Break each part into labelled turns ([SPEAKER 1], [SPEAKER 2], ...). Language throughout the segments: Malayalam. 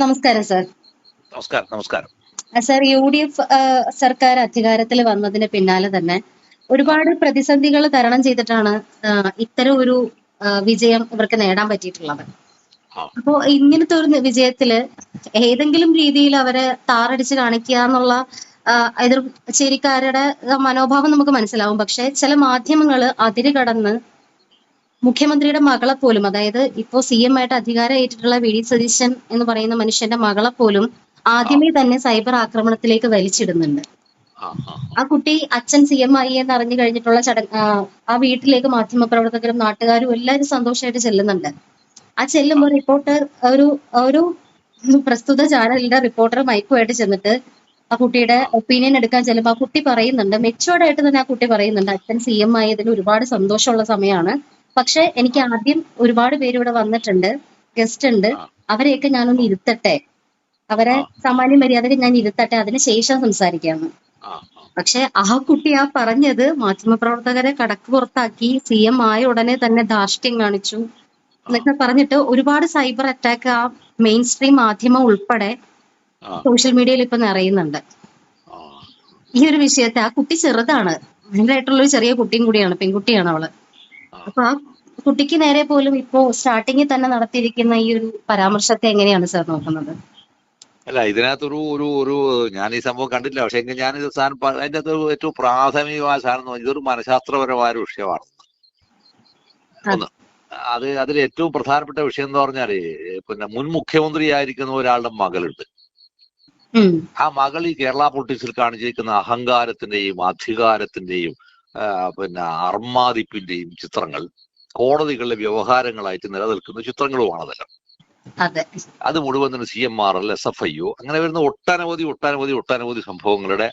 [SPEAKER 1] നമസ്കാരം സർ.
[SPEAKER 2] നമസ്കാരം. നമസ്കാരം.
[SPEAKER 1] സർ, UDF സർക്കാർ അധികാരത്തിൽ വന്നതിന് പിന്നാലെ തന്നെ ഒരുപാട് പ്രതിസന്ധികൾ തരണം ചെയ്തിട്ടാണ് ഇത്തരം ഒരു വിജയം ഇവർക്ക് നേടാൻ പറ്റിയിട്ടുള്ളത്. അപ്പോ ഇങ്ങനത്തെ ഒരു വിജയത്തില് ഏതെങ്കിലും രീതിയിൽ അവരെ താറടിച്ച് കാണിക്കുക എന്നുള്ള എതിർ ചേരിക്കാരുടെ മനോഭാവം നമുക്ക് മനസ്സിലാവും. പക്ഷെ ചില മാധ്യമങ്ങള് അതിര് കടന്ന് മുഖ്യമന്ത്രിയുടെ മകളെ പോലും, അതായത് ഇപ്പോ CM ആയിട്ട് അധികാരം ഏറ്റിട്ടുള്ള VD സതീശൻ എന്ന് പറയുന്ന മനുഷ്യന്റെ മകളെ പോലും ആദ്യമേ തന്നെ സൈബർ ആക്രമണത്തിലേക്ക് വലിച്ചിടുന്നുണ്ട്. ആ കുട്ടി അച്ഛൻ CM ആയി എന്ന് അറിഞ്ഞു കഴിഞ്ഞിട്ടുള്ള ആ വീട്ടിലേക്ക് മാധ്യമപ്രവർത്തകരും നാട്ടുകാരും എല്ലാവരും സന്തോഷമായിട്ട് ചെല്ലുന്നുണ്ട്. ആ ചെല്ലുമ്പോൾ റിപ്പോർട്ടർ ഒരു ഒരു പ്രസ്തുത ചാനലിന്റെ റിപ്പോർട്ടർ മൈക്കുമായിട്ട് ചെന്നിട്ട് ആ കുട്ടിയുടെ ഒപ്പീനിയൻ എടുക്കാൻ ചെല്ലുമ്പോൾ ആ കുട്ടി പറയുന്നുണ്ട്, മെച്ചുവേർഡ് ആയിട്ട് തന്നെ ആ കുട്ടി പറയുന്നുണ്ട്, അച്ഛൻ CM ആയതിൽ ഒരുപാട് സന്തോഷമുള്ള സമയമാണ്. പക്ഷെ എനിക്ക് ആദ്യം ഒരുപാട് പേര് ഇവിടെ വന്നിട്ടുണ്ട്, ഗസ്റ്റ് ഉണ്ട്, അവരെയൊക്കെ ഞാനൊന്ന് ഇരുത്തട്ടെ, അവരെ സാമാന്യ മര്യാദക്ക് ഞാൻ ഇരുത്തട്ടെ, അതിനുശേഷം സംസാരിക്കാമെന്ന്. പക്ഷെ ആ കുട്ടി ആ പറഞ്ഞത് മാധ്യമപ്രവർത്തകരെ കടക്ക് പുറത്താക്കി, CM ആയ ഉടനെ തന്നെ ധാർഷ്ട്യം കാണിച്ചു എന്നൊക്കെ പറഞ്ഞിട്ട് ഒരുപാട് സൈബർ അറ്റാക്ക് ആ മെയിൻ സ്ട്രീം മാധ്യമം ഉൾപ്പെടെ സോഷ്യൽ മീഡിയയിൽ ഇപ്പൊ നിറയുന്നുണ്ട്. ഈ ഒരു വിഷയത്തെ, ആ കുട്ടി ചെറുതാണ്, ഭയങ്കരമായിട്ടുള്ള ഒരു ചെറിയ കുട്ടിയും കൂടിയാണ്, പെൺകുട്ടിയാണ് അവള്. അപ്പൊ ആ കുട്ടിക്ക് നേരെ പോലും ഇപ്പോ സ്റ്റാർട്ടിങ്ങിൽ തന്നെ നടത്തിയിരിക്കുന്ന ഈ ഒരു പരാമർശത്തെ എങ്ങനെയാണ് സാർ നോക്കുന്നത്?
[SPEAKER 2] അല്ല, ഇതിനകത്തൊരു ഒരു ഒരു ഞാൻ ഈ സംഭവം കണ്ടില്ല. പക്ഷെ എങ്കിൽ ഞാനിത് അതിന്റെ അകത്ത് ഏറ്റവും പ്രാഥമികമായ സാധനം എന്ന് പറഞ്ഞാൽ ഇതൊരു മനഃശാസ്ത്രപരമായ ഒരു വിഷയമാണ്. ഒന്ന് അതിൽ ഏറ്റവും പ്രധാനപ്പെട്ട വിഷയം എന്ന് പറഞ്ഞാല്, പിന്നെ മുൻ മുഖ്യമന്ത്രി ആയിരിക്കുന്ന ഒരാളുടെ മകളുണ്ട്. ആ മകൾ ഈ കേരള പൊളിറ്റിക്സിൽ കാണിച്ചിരിക്കുന്ന അഹങ്കാരത്തിന്റെയും അധികാരത്തിന്റെയും പിന്നെ അർമാദിപ്പിന്റെയും ചിത്രങ്ങൾ കോടതികളിലെ വ്യവഹാരങ്ങളായിട്ട് നിലനിൽക്കുന്ന ചിത്രങ്ങളുമാണതെല്ലാം. അത് മുഴുവൻ തന്നെ CMRL, SFIO അങ്ങനെ വരുന്ന ഒട്ടനവധി സംഭവങ്ങളുടെ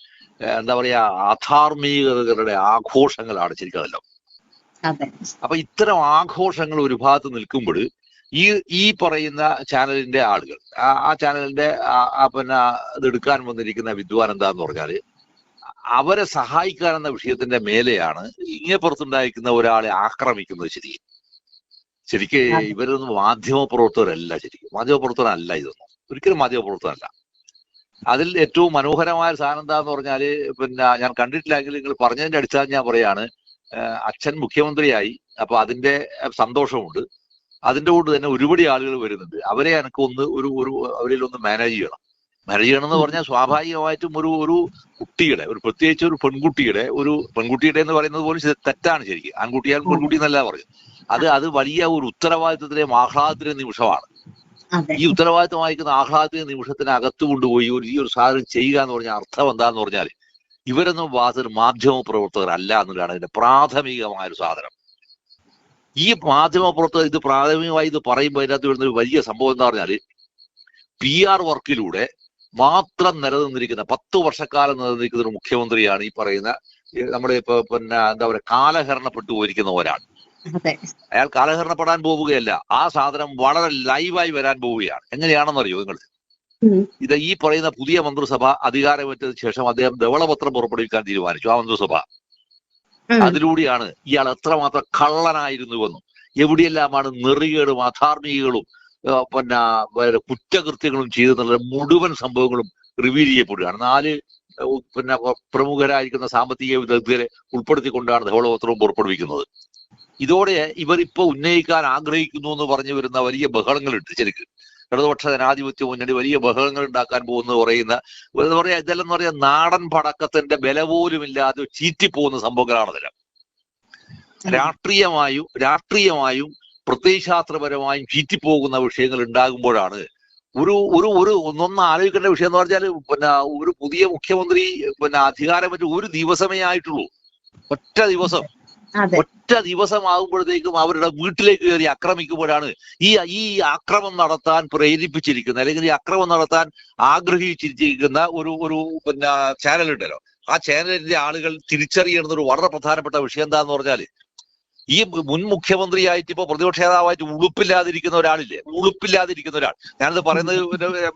[SPEAKER 2] എന്താ പറയാ അധാർമികതകളുടെ ആഘോഷങ്ങളാണ് ശരിക്കും അതെല്ലാം. അപ്പൊ ഇത്തരം ആഘോഷങ്ങൾ ഒരു ഭാഗത്ത് നിൽക്കുമ്പോൾ ഈ പറയുന്ന ചാനലിന്റെ ആളുകൾ, ആ ചാനലിന്റെ പിന്നെ ഇത് എടുക്കാൻ വന്നിരിക്കുന്ന വിദ്വാൻ എന്താന്ന് പറഞ്ഞാല്, അവരെ സഹായിക്കാനെന്ന വിഷയത്തിന്റെ മേലെയാണ് ഇങ്ങേപ്പുറത്തുണ്ടായിരിക്കുന്ന ഒരാളെ ആക്രമിക്കുന്നത്. ശരിക്ക് ഇവരൊന്നും മാധ്യമപ്രവർത്തകരല്ല. മാധ്യമപ്രവർത്തകരല്ല ഇതൊന്നും, ഒരിക്കലും മാധ്യമപ്രവർത്തകരല്ല. അതിൽ ഏറ്റവും മനോഹരമായ സാധനം എന്താന്ന് പറഞ്ഞാല്, പിന്നെ ഞാൻ കണ്ടിട്ടില്ലെങ്കിൽ നിങ്ങൾ പറഞ്ഞതിന്റെ അടിസ്ഥാനം ഞാൻ പറയാണ്, അച്ഛൻ മുഖ്യമന്ത്രിയായി, അപ്പൊ അതിന്റെ സന്തോഷമുണ്ട്. അതിന്റെ കൊണ്ട് തന്നെ ഒരുപാട് ആളുകൾ വരുന്നുണ്ട്. അവരെ എനിക്കൊന്ന് അവരിലൊന്ന് മാനേജ് ചെയ്യണം എന്ന് പറഞ്ഞാൽ സ്വാഭാവികമായിട്ടും ഒരു കുട്ടിയുടെ, പ്രത്യേകിച്ച് ഒരു പെൺകുട്ടിയുടെ എന്ന് പറയുന്നത് പോലും തെറ്റാണ്. ശരിക്കും ആൺകുട്ടിയാലും പെൺകുട്ടി എന്നല്ല പറഞ്ഞു. അത് വലിയ ഒരു ഉത്തരവാദിത്വത്തിന്റെയും ആഹ്ലാദത്തിന്റെയും നിമിഷമാണ്. ഈ ഉത്തരവാദിത്വം വായിക്കുന്ന ആഹ്ലാദത്തിന്റെ നിമിഷത്തിനകത്ത് കൊണ്ടുപോയി ഈ ഒരു സാധനം ചെയ്യുക എന്ന് പറഞ്ഞാൽ അർത്ഥം എന്താന്ന് പറഞ്ഞാൽ, ഇവരൊന്നും മാധ്യമ പ്രവർത്തകരല്ല എന്നുള്ളതാണ് ഇതിന്റെ പ്രാഥമികമായ ഒരു സാധനം. ഈ മാധ്യമ പ്രവർത്തകർ ഇത് പ്രാഥമികമായി ഇത് പറയുമ്പോൾ അതിനകത്ത് വരുന്നൊരു വലിയ സംഭവം എന്താ പറഞ്ഞാല്, PR വർക്കിലൂടെ മാത്രം നിലനിന്നിരിക്കുന്ന 10 വർഷക്കാലം നിലനിന്നിരിക്കുന്ന ഒരു മുഖ്യമന്ത്രിയാണ് ഈ പറയുന്ന നമ്മുടെ ഇപ്പൊ പിന്നെ എന്താ പറയുക കാലഹരണപ്പെട്ടു പോയിരിക്കുന്ന ഒരാൾ. അയാൾ കാലഹരണപ്പെടാൻ പോവുകയല്ല, ആ സാധനം വളരെ ലൈവായി വരാൻ പോവുകയാണ്. എങ്ങനെയാണെന്നറിയോ നിങ്ങൾ? ഇത് ഈ പറയുന്ന പുതിയ മന്ത്രിസഭ അധികാരമേറ്റതിന് ശേഷം അദ്ദേഹം ധവളപത്രം പുറപ്പെടുവിക്കാൻ തീരുമാനിച്ചു. ആ മന്ത്രിസഭ അതിലൂടെയാണ് ഇയാൾ എത്രമാത്രം കള്ളനായിരുന്നുവെന്നും എവിടെയെല്ലാമാണ് നെറികേടും അധാർമികകളും പിന്നെ കുറ്റകൃത്യങ്ങളും ചെയ്തെന്നുള്ള മുഴുവൻ സംഭവങ്ങളും റിവീൽ ചെയ്യപ്പെടുകയാണ്. 4 പിന്നെ പ്രമുഖരായിരിക്കുന്ന സാമ്പത്തിക വിദഗ്ധരെ ഉൾപ്പെടുത്തിക്കൊണ്ടാണ് ധവളപത്രവും പുറപ്പെടുവിക്കുന്നത്. ഇതോടെ ഇവരിപ്പോ ഉന്നയിക്കാൻ ആഗ്രഹിക്കുന്നു എന്ന് പറഞ്ഞു വരുന്ന വലിയ ബഹളങ്ങളുണ്ട്. ശരിക്കും ഇടതുപക്ഷ ജനാധിപത്യ മുന്നണി വലിയ ബഹളങ്ങൾ ഉണ്ടാക്കാൻ പോകുന്നത് പറയുന്ന എന്താ പറയാ, ഇതെല്ലാം എന്ന് പറയാ നാടൻ പടക്കത്തിന്റെ ബല പോലും ഇല്ലാതെ ചീറ്റിപ്പോകുന്ന സംഭവങ്ങളാണതെല്ലാം. രാഷ്ട്രീയമായും പ്രത്യയശാസ്ത്രപരമായും ചീറ്റിപ്പോകുന്ന വിഷയങ്ങൾ ഉണ്ടാകുമ്പോഴാണ് ഒന്നൊന്ന് ആലോചിക്കേണ്ട വിഷയം എന്ന് പറഞ്ഞാൽ, പിന്നെ ഒരു പുതിയ മുഖ്യമന്ത്രി അധികാരമേറ്റ് ഒരു ദിവസമേ ആയിട്ടുള്ളൂ. ഒറ്റ ദിവസം ആകുമ്പോഴത്തേക്കും അവരുടെ വീട്ടിലേക്ക് കയറി ആക്രമിക്കുമ്പോഴാണ് ഈ ആക്രമണം നടത്താൻ പ്രേരിപ്പിച്ചിരിക്കുന്ന, അല്ലെങ്കിൽ ഈ ആക്രമണം നടത്താൻ ആഗ്രഹിച്ചിരിക്കുന്ന ഒരു ചാനലുണ്ടല്ലോ, ആ ചാനലിന്റെ ആളുകൾ തിരിച്ചറിയുന്ന ഒരു വളരെ പ്രധാനപ്പെട്ട വിഷയം എന്താന്ന് പറഞ്ഞാല്, ഈ മുൻ മുഖ്യമന്ത്രിയായിട്ട് ഇപ്പൊ പ്രതിപക്ഷ നേതാവായിട്ട് ഉളുപ്പില്ലാതിരിക്കുന്ന ഒരാൾ. ഞാനത് പറയുന്നത്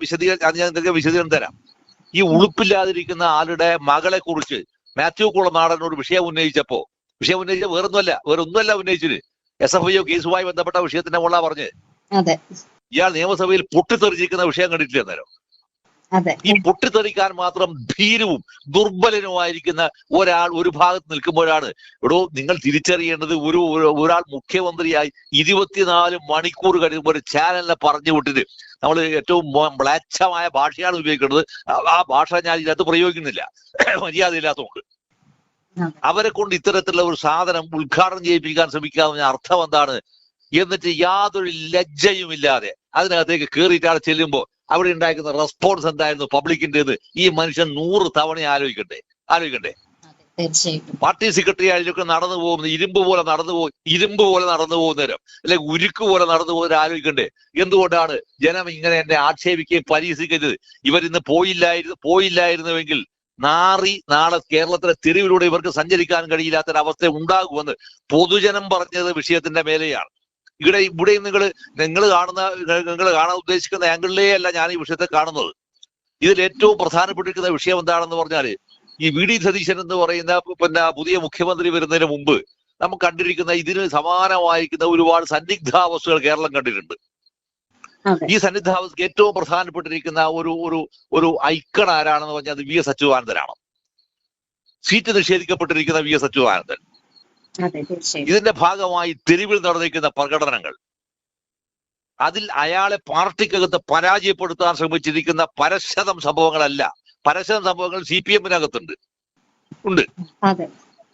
[SPEAKER 2] വിശദീകരണം തരാം. ഈ ഉളുപ്പില്ലാതിരിക്കുന്ന ആളുടെ മകളെ കുറിച്ച് മാത്യു കുളനാടനോട് വിഷയം ഉന്നയിച്ച വേറൊന്നുമല്ല ഉന്നയിച്ചത് SFIO കേസുമായി ബന്ധപ്പെട്ട വിഷയത്തിന്റെ മുള്ള പറഞ്ഞ് ഇയാൾ നിയമസഭയിൽ പൊട്ടിത്തെറിച്ചിരിക്കുന്ന വിഷയം കണ്ടിട്ടില്ല അന്നേരം.
[SPEAKER 1] അതെ
[SPEAKER 2] ഈ പൊട്ടിത്തെറിക്കാൻ മാത്രം ഭീരുവും ദുർബലനുമായിരിക്കുന്ന ഒരാൾ ഒരു ഭാഗത്ത് നിൽക്കുമ്പോഴാണ് നിങ്ങൾ തിരിച്ചറിയേണ്ടത്. ഒരാൾ മുഖ്യമന്ത്രിയായി 24 മണിക്കൂർ കഴിയുമ്പോൾ ഒരു ചാനലിനെ പറഞ്ഞു വിട്ടിട്ട് നമ്മൾ ഏറ്റവും മ്ലേച്ഛമായ ഭാഷയാണ് ഉപയോഗിക്കുന്നത്. ആ ഭാഷ ഞാൻ ഇതിനകത്ത് പ്രയോഗിക്കുന്നില്ല, മര്യാദയില്ലാത്തതുകൊണ്ട്. അവരെ കൊണ്ട് ഇത്തരത്തിലുള്ള ഒരു സാധനം ഉദ്ഘാടനം ചെയ്യിപ്പിക്കാൻ ശ്രമിക്കാമെന്ന അർത്ഥം എന്താണ്? എന്നിട്ട് യാതൊരു ലജ്ജയുമില്ലാതെ അതിനകത്തേക്ക് കയറിയിട്ട് ആൾ ചെല്ലുമ്പോൾ അവിടെ ഉണ്ടായിരിക്കുന്ന റെസ്പോൺസ് എന്തായിരുന്നു പബ്ലിക്കിൻ്റെത് ഈ മനുഷ്യൻ 100 തവണ ആലോചിക്കണ്ടേ? പാർട്ടി സെക്രട്ടറി ആയാലൊക്കെ നടന്നു പോകുന്നത് ഇരുമ്പ് പോലെ നടന്നു പോകുന്നേരം, അല്ലെങ്കിൽ ഉരുക്ക് പോലെ നടന്നു പോകുന്നവർ ആലോചിക്കണ്ടേ? എന്തുകൊണ്ടാണ് ജനം ഇങ്ങനെ എന്നെ ആക്ഷേപിക്കുകയും പരിഹസിക്കരുത്? ഇവരിന്ന് പോയില്ലായിരുന്നുവെങ്കിൽ നാളെ കേരളത്തിലെ തെരുവിലൂടെ ഇവർക്ക് സഞ്ചരിക്കാൻ കഴിയില്ലാത്തൊരവസ്ഥ ഉണ്ടാകുമെന്ന് പൊതുജനം പറഞ്ഞത് വിഷയത്തിന്റെ മേലെയാണ്. ഇവിടെയും നിങ്ങൾ കാണാൻ ഉദ്ദേശിക്കുന്ന ആംഗിളിലേ അല്ല ഞാൻ ഈ വിഷയത്തെ കാണുന്നത്. ഇതിൽ ഏറ്റവും പ്രധാനപ്പെട്ടിരിക്കുന്ന വിഷയം എന്താണെന്ന് പറഞ്ഞാല്, ഈ വി ഡി സതീശൻ എന്ന് പറയുന്ന പുതിയ മുഖ്യമന്ത്രി വരുന്നതിന് മുമ്പ് നമുക്ക് കണ്ടിരിക്കുന്ന ഇതിന് സമാനമായിരിക്കുന്ന ഒരുപാട് സന്നിഗ്ധാവസ്ഥകൾ കേരളം കണ്ടിട്ടുണ്ട്. ഈ സന്നിഗ്ധാവസ്ഥക്ക് ഏറ്റവും പ്രധാനപ്പെട്ടിരിക്കുന്ന ഒരു ഐക്കൺ ആരാണെന്ന് പറഞ്ഞാൽ അത് വി എസ് അച്യുതാനന്ദനാണ്. സീറ്റ് നിഷേധിക്കപ്പെട്ടിരിക്കുന്ന വി എസ് അച്യുതാനന്ദൻ. ഇതിന്റെ ഭാഗമായി തെരുവിൽ നടന്നിരിക്കുന്ന പ്രകടനങ്ങൾ, അതിൽ അയാളെ പാർട്ടിക്കകത്ത് പരാജയപ്പെടുത്താൻ ശ്രമിച്ചിരിക്കുന്ന പരശതം സംഭവങ്ങളല്ല. പരശതം സംഭവങ്ങൾ CPM-നകത്തുണ്ട്.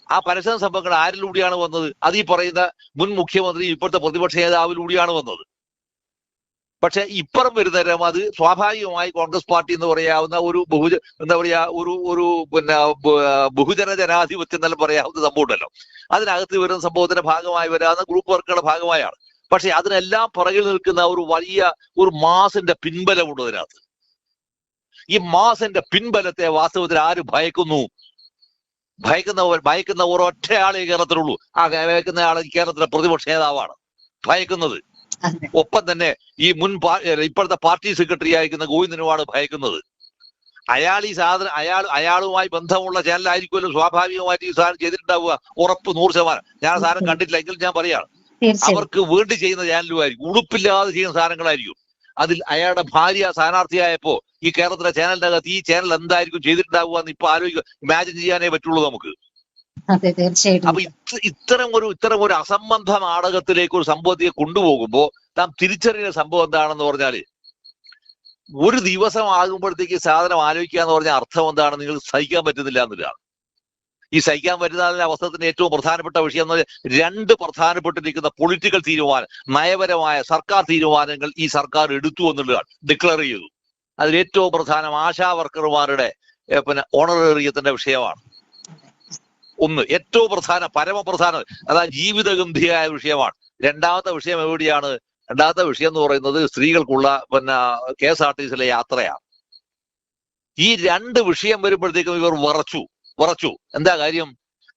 [SPEAKER 2] ആ പരശതം സംഭവങ്ങൾ ആരിലൂടെയാണ് വന്നത്? അത് ഈ പറയുന്ന മുൻ മുഖ്യമന്ത്രി ഇപ്പോഴത്തെ പ്രതിപക്ഷ നേതാവിലൂടെയാണ് വന്നത്. പക്ഷെ ഇപ്പുറം വരുന്നേരം അത് സ്വാഭാവികമായി കോൺഗ്രസ് പാർട്ടി എന്ന് പറയാവുന്ന ഒരു ബഹുജന ജനാധിപത്യം എന്നെല്ലാം പറയാവുന്ന സംഭവം ഉണ്ടല്ലോ, അതിനകത്ത് വരുന്ന സംഭവത്തിന്റെ ഭാഗമായി വരാവുന്ന ഗ്രൂപ്പ് വർക്കുകളുടെ ഭാഗമായാണ്. പക്ഷെ അതിനെല്ലാം പുറകിൽ നിൽക്കുന്ന ഒരു മാസിന്റെ പിൻബലമുണ്ട് അതിനകത്ത്. ഈ മാസിന്റെ പിൻബലത്തെ വാസ്തവത്തിൽ ആര് ഭയക്കുന്നു? ഭയക്കുന്ന ഒരൊറ്റയാളെ കേരളത്തിലുള്ളൂ. ആ ഭയക്കുന്ന ആൾ കേരളത്തിലെ പ്രതിപക്ഷ നേതാവാണ് ഭയക്കുന്നത്. ഒപ്പം തന്നെ ഈ ഇപ്പോഴത്തെ പാർട്ടി സെക്രട്ടറി ആയിരിക്കുന്ന ഗോവിന്ദനുമാണ് ഭയക്കുന്നത്. അയാളുമായി ബന്ധമുള്ള ചാനലായിരിക്കുമല്ലോ സ്വാഭാവികമായിട്ട് ഈ സാധനം ചെയ്തിട്ടുണ്ടാവുക. ഉറപ്പ് 100%. ഞാൻ ആ സാധനം കണ്ടിട്ടില്ല എങ്കിൽ ഞാൻ പറയാണ്, അവർക്ക് വേണ്ടി ചെയ്യുന്ന ചാനലുമായിരിക്കും, ഉടുപ്പില്ലാതെ ചെയ്യുന്ന സാധനങ്ങളായിരിക്കും. അതിൽ അയാളുടെ ഭാര്യ സ്ഥാനാർത്ഥിയായപ്പോ ഈ കേരളത്തിലെ ചാനലിന്റെ അകത്ത് ഈ ചാനൽ എന്തായിരിക്കും ചെയ്തിട്ടുണ്ടാവുക എന്ന് ഇപ്പൊ ഇമാജിൻ ചെയ്യാനേ പറ്റുള്ളൂ നമുക്ക്. അപ്പൊ ഇത്തരം ഒരു അസംബന്ധ നാടകത്തിലേക്ക് ഒരു സംഭവത്തെ കൊണ്ടുപോകുമ്പോ നാം തിരിച്ചറിയുന്ന സംഭവം എന്താണെന്ന് പറഞ്ഞാല്, ഒരു ദിവസം ആകുമ്പോഴത്തേക്ക് സാധനം ആലോചിക്കുക എന്ന് പറഞ്ഞാൽ അർത്ഥം എന്താണ്? നിങ്ങൾ സഹിക്കാൻ പറ്റുന്നില്ല എന്നതാണ്. ഈ സഹിക്കാൻ പറ്റുന്ന അവസ്ഥത്തിന്റെ ഏറ്റവും പ്രധാനപ്പെട്ട വിഷയം എന്ന് പറഞ്ഞാൽ 2 പ്രധാനപ്പെട്ടിരിക്കുന്ന പൊളിറ്റിക്കൽ തീരുമാനം, നയപരമായ സർക്കാർ തീരുമാനങ്ങൾ ഈ സർക്കാർ എടുത്തു എന്നുള്ളതാണ്, ഡിക്ലെയർ ചെയ്തു. അതിൽ ഏറ്റവും പ്രധാനം ആശാ വർക്കർമാരുടെ ഓണറേറിയത്തിന്റെ വിഷയമാണ്. ഏറ്റവും പരമപ്രധാനം അതായത് ജീവിതഗന്ധിയായ വിഷയമാണ്. രണ്ടാമത്തെ വിഷയം എവിടെയാണ്? രണ്ടാമത്തെ വിഷയം എന്ന് പറയുന്നത് സ്ത്രീകൾക്കുള്ള KSRTCയിലെ യാത്രയാണ്. ഈ 2 വിഷയം വരുമ്പോഴത്തേക്കും ഇവർ വിറച്ചു. എന്താ കാര്യം?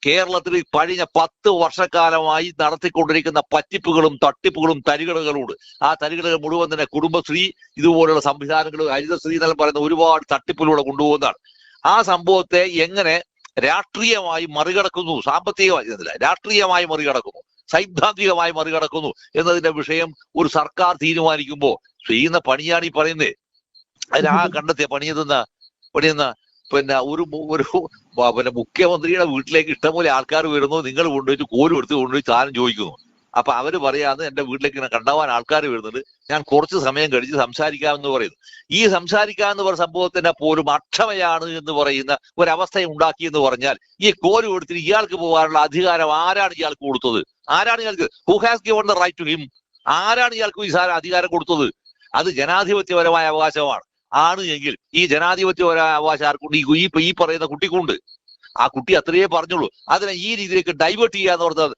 [SPEAKER 2] കേരളത്തിൽ കഴിഞ്ഞ 10 വർഷക്കാലമായി നടത്തിക്കൊണ്ടിരിക്കുന്ന പറ്റിപ്പുകളും തട്ടിപ്പുകളും തരികിടകളോട്, ആ തരികിടകൾ മുഴുവൻ തന്നെ കുടുംബശ്രീ ഇതുപോലുള്ള സംവിധാനങ്ങൾ, ഹരിതശ്രീ എന്നെല്ലാം പറയുന്ന ഒരുപാട് തട്ടിപ്പിലൂടെ കൊണ്ടുപോകുന്നതാണ്. ആ സംഭവത്തെ എങ്ങനെ രാഷ്ട്രീയമായി മറികടക്കുന്നു, സാമ്പത്തികമായി രാഷ്ട്രീയമായി മറികടക്കുന്നു, സൈദ്ധാന്തികമായി മറികടക്കുന്നു എന്നതിന്റെ വിഷയം ഒരു സർക്കാർ തീരുമാനിക്കുമ്പോൾ ചെയ്യുന്ന പണിയാണ് ഈ പറയുന്നത്. അതിനാ കണ്ടെത്തിയ പണിയുന്ന മുഖ്യമന്ത്രിയുടെ വീട്ടിലേക്ക് ഇഷ്ടംപോലെ ആൾക്കാർ വരുന്നു, നിങ്ങൾ കൊണ്ടുപോയിട്ട് കോലും എടുത്ത് കൊണ്ടുപോയി സാധനം ചോദിക്കുന്നു. അപ്പൊ അവര് പറയാന്ന് എന്റെ വീട്ടിലേക്ക് ഇങ്ങനെ കണ്ടവാൻ ആൾക്കാർ വരുന്നുണ്ട്, ഞാൻ കുറച്ച് സമയം കഴിച്ച് സംസാരിക്കാമെന്ന് പറയുന്നു. ഈ സംസാരിക്കാമെന്ന് പറഞ്ഞ സംഭവത്തിന്റെ പോലും അക്ഷമയാണ് എന്ന് പറയുന്ന ഒരവസ്ഥ ഉണ്ടാക്കി എന്ന് പറഞ്ഞാൽ, ഈ കോലും എടുത്തിട്ട് ഇയാൾക്ക് പോകാനുള്ള അധികാരം ആരാണ് ഇയാൾക്ക് കൊടുത്തത്? ആരാണ് ഇയാൾക്ക്? Who has given the right to him? ആരാണ് ഇയാൾക്ക് ഈ അധികാരം കൊടുത്തത്? അത് ജനാധിപത്യപരമായ അവകാശമാണ്. ആണ് എങ്കിൽ ഈ ജനാധിപത്യപരമായ അവകാശം ആർക്കുണ്ട്? ഈ പറയുന്ന കുട്ടിക്കുണ്ട്. ആ കുട്ടി അത്രയേ പറഞ്ഞുള്ളൂ. അതിനെ ഈ രീതിയിലേക്ക് ഡൈവേർട്ട് ചെയ്യാന്ന് പറഞ്ഞത്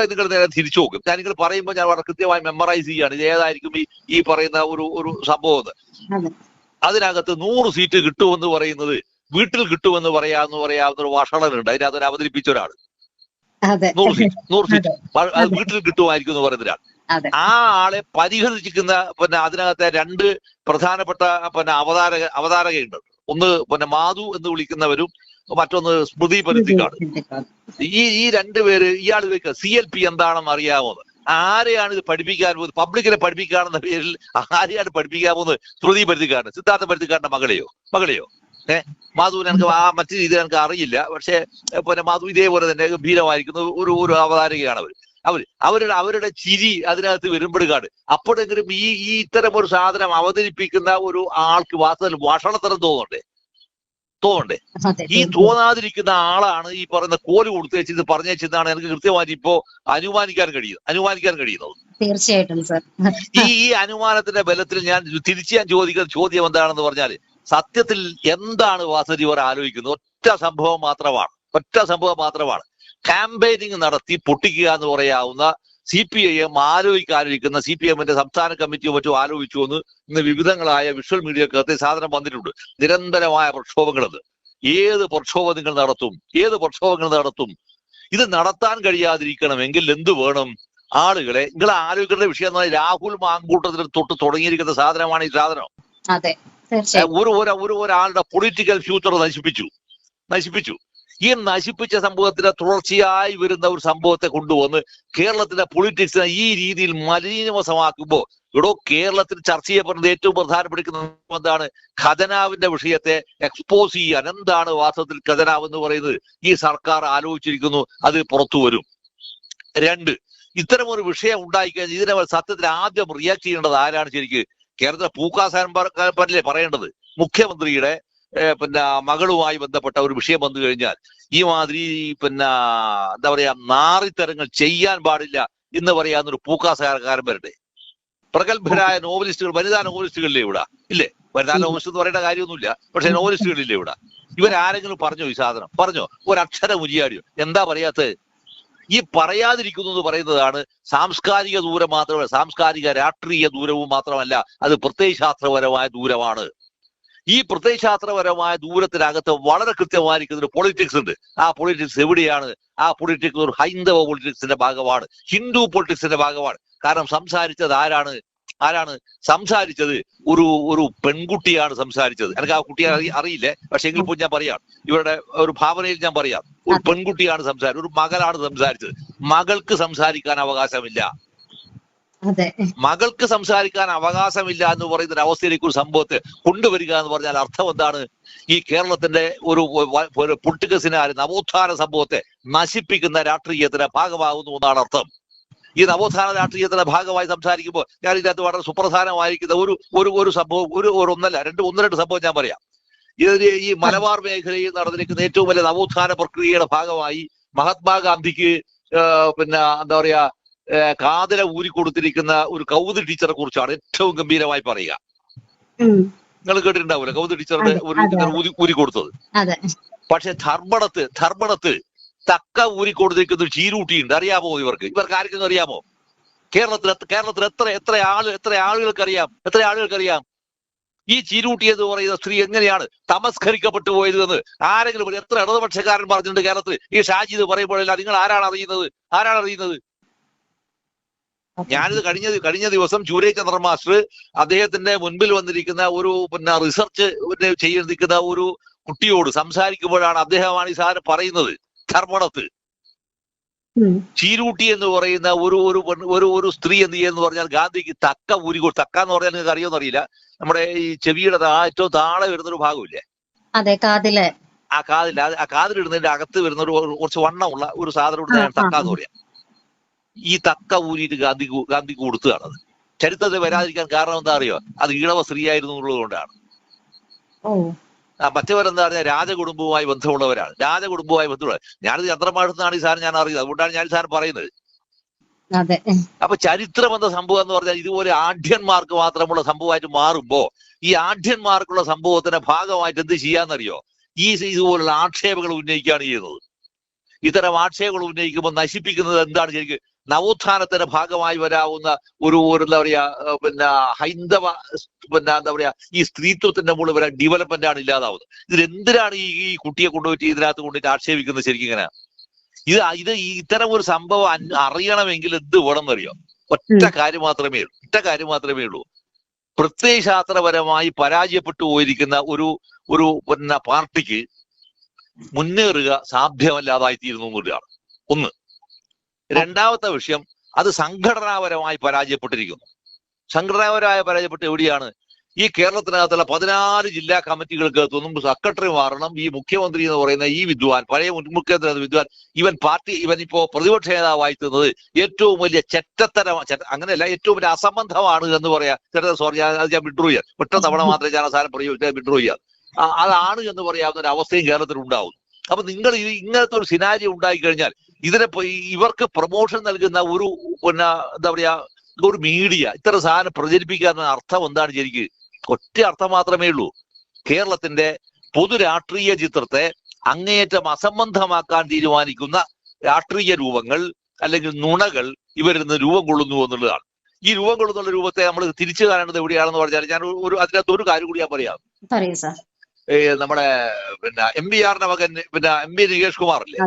[SPEAKER 2] നിങ്ങൾ നേരെ തിരിച്ചു നോക്കും. ഞാൻ നിങ്ങൾ പറയുമ്പോൾ ഞാൻ വളരെ കൃത്യമായി മെമ്മറൈസ് ചെയ്യാണ് ഇത് ഏതായിരിക്കും ഈ പറയുന്ന ഒരു സംഭവം. അതിനകത്ത് 100 സീറ്റ് കിട്ടുമെന്ന് പറയുന്നത് വീട്ടിൽ കിട്ടുമെന്ന് പറയാവുന്ന ഒരു വഷളനുണ്ട്. അതിനകത്ത് അവതരിപ്പിച്ച ഒരാൾ 100 സീറ്റ് വീട്ടിൽ കിട്ടുമായിരിക്കും എന്ന് പറയുന്ന ഒരാൾ. ആ ആളെ പരിഹസിക്കുന്ന അതിനകത്തെ 2 പ്രധാനപ്പെട്ട അവതാരകയുണ്ട്. ഒന്ന് മാധു എന്ന് വിളിക്കുന്നവരും മറ്റൊന്ന് സ്മൃതി പരുത്തിക്കാട്. ഈ 2 പേര് ഇയാൾ ചോദിക്കുക CLP എന്താണെന്ന് അറിയാമോന്ന്. ആരെയാണ് ഇത് പഠിപ്പിക്കാൻ പോകുന്നത്? പബ്ലിക്കിനെ പഠിപ്പിക്കാണെന്ന പേരിൽ ആരെയാണ് പഠിപ്പിക്കാൻ പോകുന്നത്? ശ്രുതി പരുത്തിക്കാരൻ, സിദ്ധാർത്ഥ പരുത്തിക്കാരന്റെ മകളെയോ മാധുവിന് എനിക്ക് ആ മറ്റു രീതിയിൽ എനിക്ക് അറിയില്ല. പക്ഷെ പിന്നെ മാധു ഇതേപോലെ തന്നെ ഗംഭീരമായിരിക്കുന്ന ഒരു അവതാരകയാണ് അവരുടെ ചിരി അതിനകത്ത് വരുമ്പോഴാണ് അപ്പോഴെങ്കിലും ഈ ഇത്തരം ഒരു സാധനം അവതരിപ്പിക്കുന്ന ഒരു ആൾക്ക് വാസ്തവത്തിൽ ഭക്ഷണത്തരം തോന്നണ്ടേ? ഈ തോന്നാതിരിക്കുന്ന ആളാണ് ഈ പറയുന്ന കോല് കൊടുത്തേച്ച് ഇത് പറഞ്ഞേച്ചെന്നാണ് എനിക്ക് കൃത്യമായിട്ട് ഇപ്പോ അനുമാനിക്കാൻ കഴിയുന്നത്.
[SPEAKER 1] തീർച്ചയായിട്ടും സർ.
[SPEAKER 2] ഈ അനുമാനത്തിന്റെ ബലത്തിൽ ഞാൻ ചോദിക്കുന്ന ചോദ്യം എന്താണെന്ന് പറഞ്ഞാൽ, സത്യത്തിൽ എന്താണ് വാസുദേവ് ഇവർ ആലോചിക്കുന്നത്? ഒറ്റ സംഭവം മാത്രമാണ്. ക്യാമ്പയിനിങ് നടത്തി പൊട്ടിക്കുക എന്ന് പറയാവുന്ന CPIM ആലോചിക്കുന്ന CPM-ന്റെ സംസ്ഥാന കമ്മിറ്റിയോ മറ്റോ ആലോചിച്ചു എന്ന് ഇന്ന് വിവിധങ്ങളായ വിഷ്വൽ മീഡിയക്കകത്ത് സാധനം വന്നിട്ടുണ്ട്. നിരന്തരമായ പ്രക്ഷോഭങ്ങളത്. ഏത് പ്രക്ഷോഭങ്ങൾ നടത്തും? ഇത് നടത്താൻ കഴിയാതിരിക്കണമെങ്കിൽ എന്ത് വേണം? ആളുകളെ നിങ്ങൾ ആലോചിക്കേണ്ട വിഷയം എന്ന് പറഞ്ഞാൽ രാഹുൽ മാങ്കൂട്ടത്തിൽ തൊട്ട് തുടങ്ങിയിരിക്കുന്ന സാധനമാണ് ഈ സാധനം. ഒരാളുടെ പൊളിറ്റിക്കൽ ഫ്യൂച്ചർ നശിപ്പിച്ചു. ഈ നശിപ്പിച്ച സംഭവത്തിന്റെ തുടർച്ചയായി വരുന്ന ഒരു സംഭവത്തെ കൊണ്ടുവന്ന് കേരളത്തിലെ പൊളിറ്റിക്സിനെ ഈ രീതിയിൽ മലിനവശമാക്കുമ്പോൾ കേരളത്തിൽ ചർച്ച ചെയ്യപ്പെടുന്നത് ഏറ്റവും പ്രധാനപ്പെടുന്ന എന്താണ്? ഖജനാവിന്റെ വിഷയത്തെ എക്സ്പോസ് ചെയ്യാൻ. എന്താണ് വാസ്തവത്തിൽ ഖജനാവ് എന്ന് പറയുന്നത്? ഈ സർക്കാർ ആലോചിച്ചിരിക്കുന്നു, അത് പുറത്തു വരും. 2, ഇത്തരമൊരു വിഷയം ഉണ്ടായിക്കഴിഞ്ഞാൽ ഇതിനെ സത്യത്തിൽ ആദ്യം റിയാക്ട് ചെയ്യേണ്ടത് ആരാണ്? ശരിക്ക് കേരളത്തിലെ പൂക്കാസാൻ പറയേണ്ടത് മുഖ്യമന്ത്രിയുടെ മകളുമായി ബന്ധപ്പെട്ട ഒരു വിഷയം വന്നു കഴിഞ്ഞാൽ ഈ മാതിരി എന്താ പറയാ നാറിത്തരങ്ങൾ ചെയ്യാൻ പാടില്ല എന്ന് പറയാവുന്നൊരു പൂക്കാസാരക്കാരൻ വരട്ടെ. പ്രഗത്ഭരായ നോവലിസ്റ്റുകൾ, വനിതാ നോവലിസ്റ്റുകളില്ലേ ഇവിടെ? ഇല്ലേ? വനിതാ നോവലിസ്റ്റ് എന്ന് പറയേണ്ട കാര്യമൊന്നുമില്ല, പക്ഷെ നോവലിസ്റ്റുകളില്ലേ ഇവിടെ? ഇവരാരെങ്കിലും പറഞ്ഞോ? ഈ സാധനം പറഞ്ഞോ? ഒരക്ഷരം ഉരിയാടിയോ? എന്താ പറയാത്തത്? ഈ പറയാതിരിക്കുന്നു എന്ന് പറയുന്നതാണ് സാംസ്കാരിക ദൂരം മാത്രമല്ല, സാംസ്കാരിക രാഷ്ട്രീയ ദൂരവും മാത്രമല്ല, അത് പ്രത്യയശാസ്ത്രപരമായ ദൂരമാണ്. ഈ പ്രത്യയശാസ്ത്രപരമായ ദൂരത്തിനകത്ത് വളരെ കൃത്യമായിരിക്കുന്ന ഒരു പൊളിറ്റിക്സ് ഉണ്ട്. ആ പൊളിറ്റിക്സ് എവിടെയാണ്? ആ പൊളിറ്റിക്സ് ഒരു ഹൈന്ദവ പൊളിറ്റിക്സിന്റെ ഭാഗമാണ്, ഹിന്ദു പൊളിറ്റിക്സിന്റെ ഭാഗമാണ്. കാരണം സംസാരിച്ചത് ആരാണ് സംസാരിച്ചത്? ഒരു പെൺകുട്ടിയാണ് സംസാരിച്ചത്. എനിക്ക് ആ കുട്ടിയെ അറിയില്ലേ, പക്ഷെ എങ്കിൽ പോയി ഞാൻ പറയാം, ഇവരുടെ ഒരു ഭാവനയിൽ ഞാൻ പറയാം. ഒരു പെൺകുട്ടിയാണ് സംസാരിച്ചത്, ഒരു മകളാണ് സംസാരിച്ചത്. മകൾക്ക് സംസാരിക്കാൻ അവകാശമില്ല. മകൾക്ക് സംസാരിക്കാൻ അവകാശമില്ല എന്ന് പറയുന്ന ഒരു അവസ്ഥയിലേക്ക് ഒരു സംഭവത്തെ കൊണ്ടുവരിക എന്ന് പറഞ്ഞാൽ അർത്ഥം എന്താണ്? ഈ കേരളത്തിന്റെ ഒരു പൊളിറ്റിക്കൽസിനെ, നവോത്ഥാന സംഭവത്തെ നശിപ്പിക്കുന്ന രാഷ്ട്രീയത്തിന്റെ ഭാഗമാകുന്നു എന്നാണ് അർത്ഥം. ഈ നവോത്ഥാന രാഷ്ട്രീയത്തിന്റെ ഭാഗമായി സംസാരിക്കുമ്പോൾ ഞാൻ ഇതിനകത്ത് വളരെ സുപ്രധാനമായിരിക്കുന്ന ഒരു സംഭവം, ഒന്ന് രണ്ട് സംഭവം ഞാൻ പറയാം. ഈ മലബാർ മേഖലയിൽ നടന്നിരിക്കുന്ന ഏറ്റവും വലിയ നവോത്ഥാന പ്രക്രിയയുടെ ഭാഗമായി മഹാത്മാഗാന്ധിക്ക് എന്താ പറയാ കാതല ഊരിക്കൊടുത്തിരിക്കുന്ന ഒരു കൗതുക ടീച്ചറെ കുറിച്ചാണ് ഏറ്റവും ഗംഭീരമായി പറയുക. നിങ്ങൾ കേട്ടിട്ടുണ്ടാവില്ല കൗതുക ടീച്ചറുടെ ഊരിക്കൊടുത്തത്. പക്ഷെ ധർമ്മടത്ത് തക്ക ഊരിക്കൊടുത്തിരിക്കുന്ന ഒരു ചീരൂട്ടിയുണ്ട്. അറിയാമോ? ഇവർക്ക് ആർക്കും അറിയാമോ? കേരളത്തിൽ എത്ര ആളുകൾക്കറിയാം ഈ ചീരൂട്ടി എന്ന് പറയുന്ന സ്ത്രീ എങ്ങനെയാണ് തമസ്കരിക്കപ്പെട്ടു പോയത് എന്ന് ആരെങ്കിലും എത്ര ഇടതുപക്ഷക്കാരൻ പറഞ്ഞിട്ടുണ്ട് കേരളത്തിൽ? ഈ ഷാജി ഇത് പറയുമ്പോഴല്ല നിങ്ങൾ ആരാണ് അറിയുന്നത്? ഞാനിത് കഴിഞ്ഞ ദിവസം ചൂരേ ചന്ദ്രൻ മാസ്റ്റർ അദ്ദേഹത്തിന്റെ മുൻപിൽ വന്നിരിക്കുന്ന ഒരു റിസർച്ച് ചെയ്തിരിക്കുന്ന ഒരു കുട്ടിയോട് സംസാരിക്കുമ്പോഴാണ് അദ്ദേഹമാണ് ഈ സാധനം പറയുന്നത്. ധർമ്മടത്ത് ചീരൂട്ടി എന്ന് പറയുന്ന ഒരു സ്ത്രീ എന്ത് ചെയ്യുന്നു പറഞ്ഞാൽ ഗാന്ധിക്ക് തക്ക എന്ന് പറഞ്ഞാൽ നിങ്ങൾക്ക് അറിയോന്ന് അറിയില്ല. നമ്മുടെ ഈ ചെവിയുടെ ഏറ്റവും താഴെ വരുന്നൊരു ഭാഗമില്ലേ, ആ കാതിലിടുന്നതിന്റെ അകത്ത് വരുന്ന കുറച്ച് വണ്ണമുള്ള ഒരു സാധനം തക്ക എന്ന് പറയാം. ഈ തക്ക ഊരിയിട്ട് ഗാന്ധിക്ക് കൊടുത്തതാണത്. ചരിത്രത്തിൽ വരാതിരിക്കാൻ കാരണം എന്താ അറിയോ? അത് ഈഴവ സ്ത്രീയായിരുന്നു എന്നുള്ളത് കൊണ്ടാണ്. മറ്റവരെന്താ പറഞ്ഞാൽ രാജകുടുംബവുമായി ബന്ധമുള്ളവരാണ്. ഞാനിത് ചന്ദ്രമാഷെന്നാണ് ഈ സാധനം ഞാൻ അറിയുന്നത്, അതുകൊണ്ടാണ് ഞാൻ ഈ സാധനം പറയുന്നത്. അപ്പൊ ചരിത്രം എന്ന സംഭവം എന്ന് പറഞ്ഞാൽ ഇതുപോലെ ആഢ്യന്മാർക്ക് മാത്രമുള്ള സംഭവമായിട്ട് മാറുമ്പോ ഈ ആഢ്യന്മാർക്കുള്ള സംഭവത്തിന്റെ ഭാഗമായിട്ട് എന്ത് ചെയ്യാന്നറിയോ? ഇതുപോലുള്ള ആക്ഷേപങ്ങൾ ഉന്നയിക്കുകയാണ് ചെയ്യുന്നത്. ഇത്തരം ആക്ഷേപങ്ങൾ ഉന്നയിക്കുമ്പോൾ നശിപ്പിക്കുന്നത് എന്താണ്? ശരിക്കും നവോത്ഥാനത്തിന്റെ ഭാഗമായി വരാവുന്ന ഒരു എന്താ പറയാ ഹൈന്ദവ എന്താ പറയാ ഈ സ്ത്രീത്വത്തിന്റെ മുകളിൽ വരാൻ ഡെവലപ്മെന്റ് ആണ് ഇല്ലാതാവുന്നത്. ഇതിലെന്തിനാണ് ഈ കുട്ടിയെ കൊണ്ടുപോയിട്ട് ഇതിനകത്ത് കൊണ്ടുപോയിട്ട് ആക്ഷേപിക്കുന്നത്? ശരിക്കും ഇങ്ങനെ ഇത്തരം ഒരു സംഭവം അറിയണമെങ്കിൽ എന്ത് വേണമെന്നറിയോ? ഒറ്റ കാര്യം മാത്രമേ ഉള്ളൂ. പ്രത്യയശാസ്ത്രപരമായി പരാജയപ്പെട്ടു പോയിരിക്കുന്ന ഒരു പാർട്ടിക്ക് മുന്നേറുക സാധ്യമല്ലാതായിത്തീരുന്നു എന്നുള്ളതാണ് ഒന്ന്. രണ്ടാമത്തെ വിഷയം, അത് സംഘടനാപരമായി പരാജയപ്പെട്ടിരിക്കുന്നു. സംഘടനാപരമായി പരാജയപ്പെട്ട് എവിടെയാണ്? ഈ കേരളത്തിനകത്തുള്ള 14 ജില്ലാ കമ്മിറ്റികൾക്കകത്തൊന്നും സെക്രട്ടറി മാറണം. ഈ മുഖ്യമന്ത്രി എന്ന് പറയുന്ന ഈ വിദ്വാൻ, പഴയ മുഖ്യമന്ത്രി വിദ്വാൻ, ഇവൻ ഇപ്പോ പ്രതിപക്ഷ നേതാവായി തീർന്നത് ഏറ്റവും വലിയ അങ്ങനെയല്ല, ഏറ്റവും വലിയ അസംബന്ധമാണ് എന്ന് പറയാ. സോറി, ഞാൻ വിഡ്രോ ചെയ്യാം. ഒറ്റ തവണ മാത്രമേ ഞാൻ അവസാനം പ്രയോഗിച്ചാൽ വിഡ്രോ ചെയ്യാം. അതാണ് എന്ന് പറയാവുന്ന ഒരു അവസ്ഥയും കേരളത്തിൽ ഉണ്ടാവും. അപ്പൊ നിങ്ങൾ ഇങ്ങനത്തെ ഒരു സിനാരിയോ ഉണ്ടായി കഴിഞ്ഞാൽ ഇവർക്ക് പ്രൊമോഷൻ നൽകുന്ന ഒരു എന്താ പറയാ ഒരു മീഡിയ ഇത്തരം സാധനം പ്രചരിപ്പിക്കാത്ത അർത്ഥം എന്താണ്? ശരിക്കും ഒറ്റ അർത്ഥം മാത്രമേ ഉള്ളൂ. കേരളത്തിന്റെ പൊതു രാഷ്ട്രീയ ചിത്രത്തെ അങ്ങേയറ്റം അസംബന്ധമാക്കാൻ തീരുമാനിക്കുന്ന രാഷ്ട്രീയ രൂപങ്ങൾ അല്ലെങ്കിൽ നുണകൾ ഇവരിൽ നിന്ന് രൂപം കൊള്ളുന്നു എന്നുള്ളതാണ്. ഈ രൂപം കൊള്ളുന്നുള്ള രൂപത്തെ നമ്മൾ തിരിച്ചു കാണേണ്ടത് എവിടെയാണെന്ന് പറഞ്ഞാൽ, ഞാൻ അതിനകത്ത് ഒരു കാര്യം കൂടി ഞാൻ പറയാം. നമ്മുടെ MBR മകൻ MP നികേഷ് കുമാർ അല്ലേ,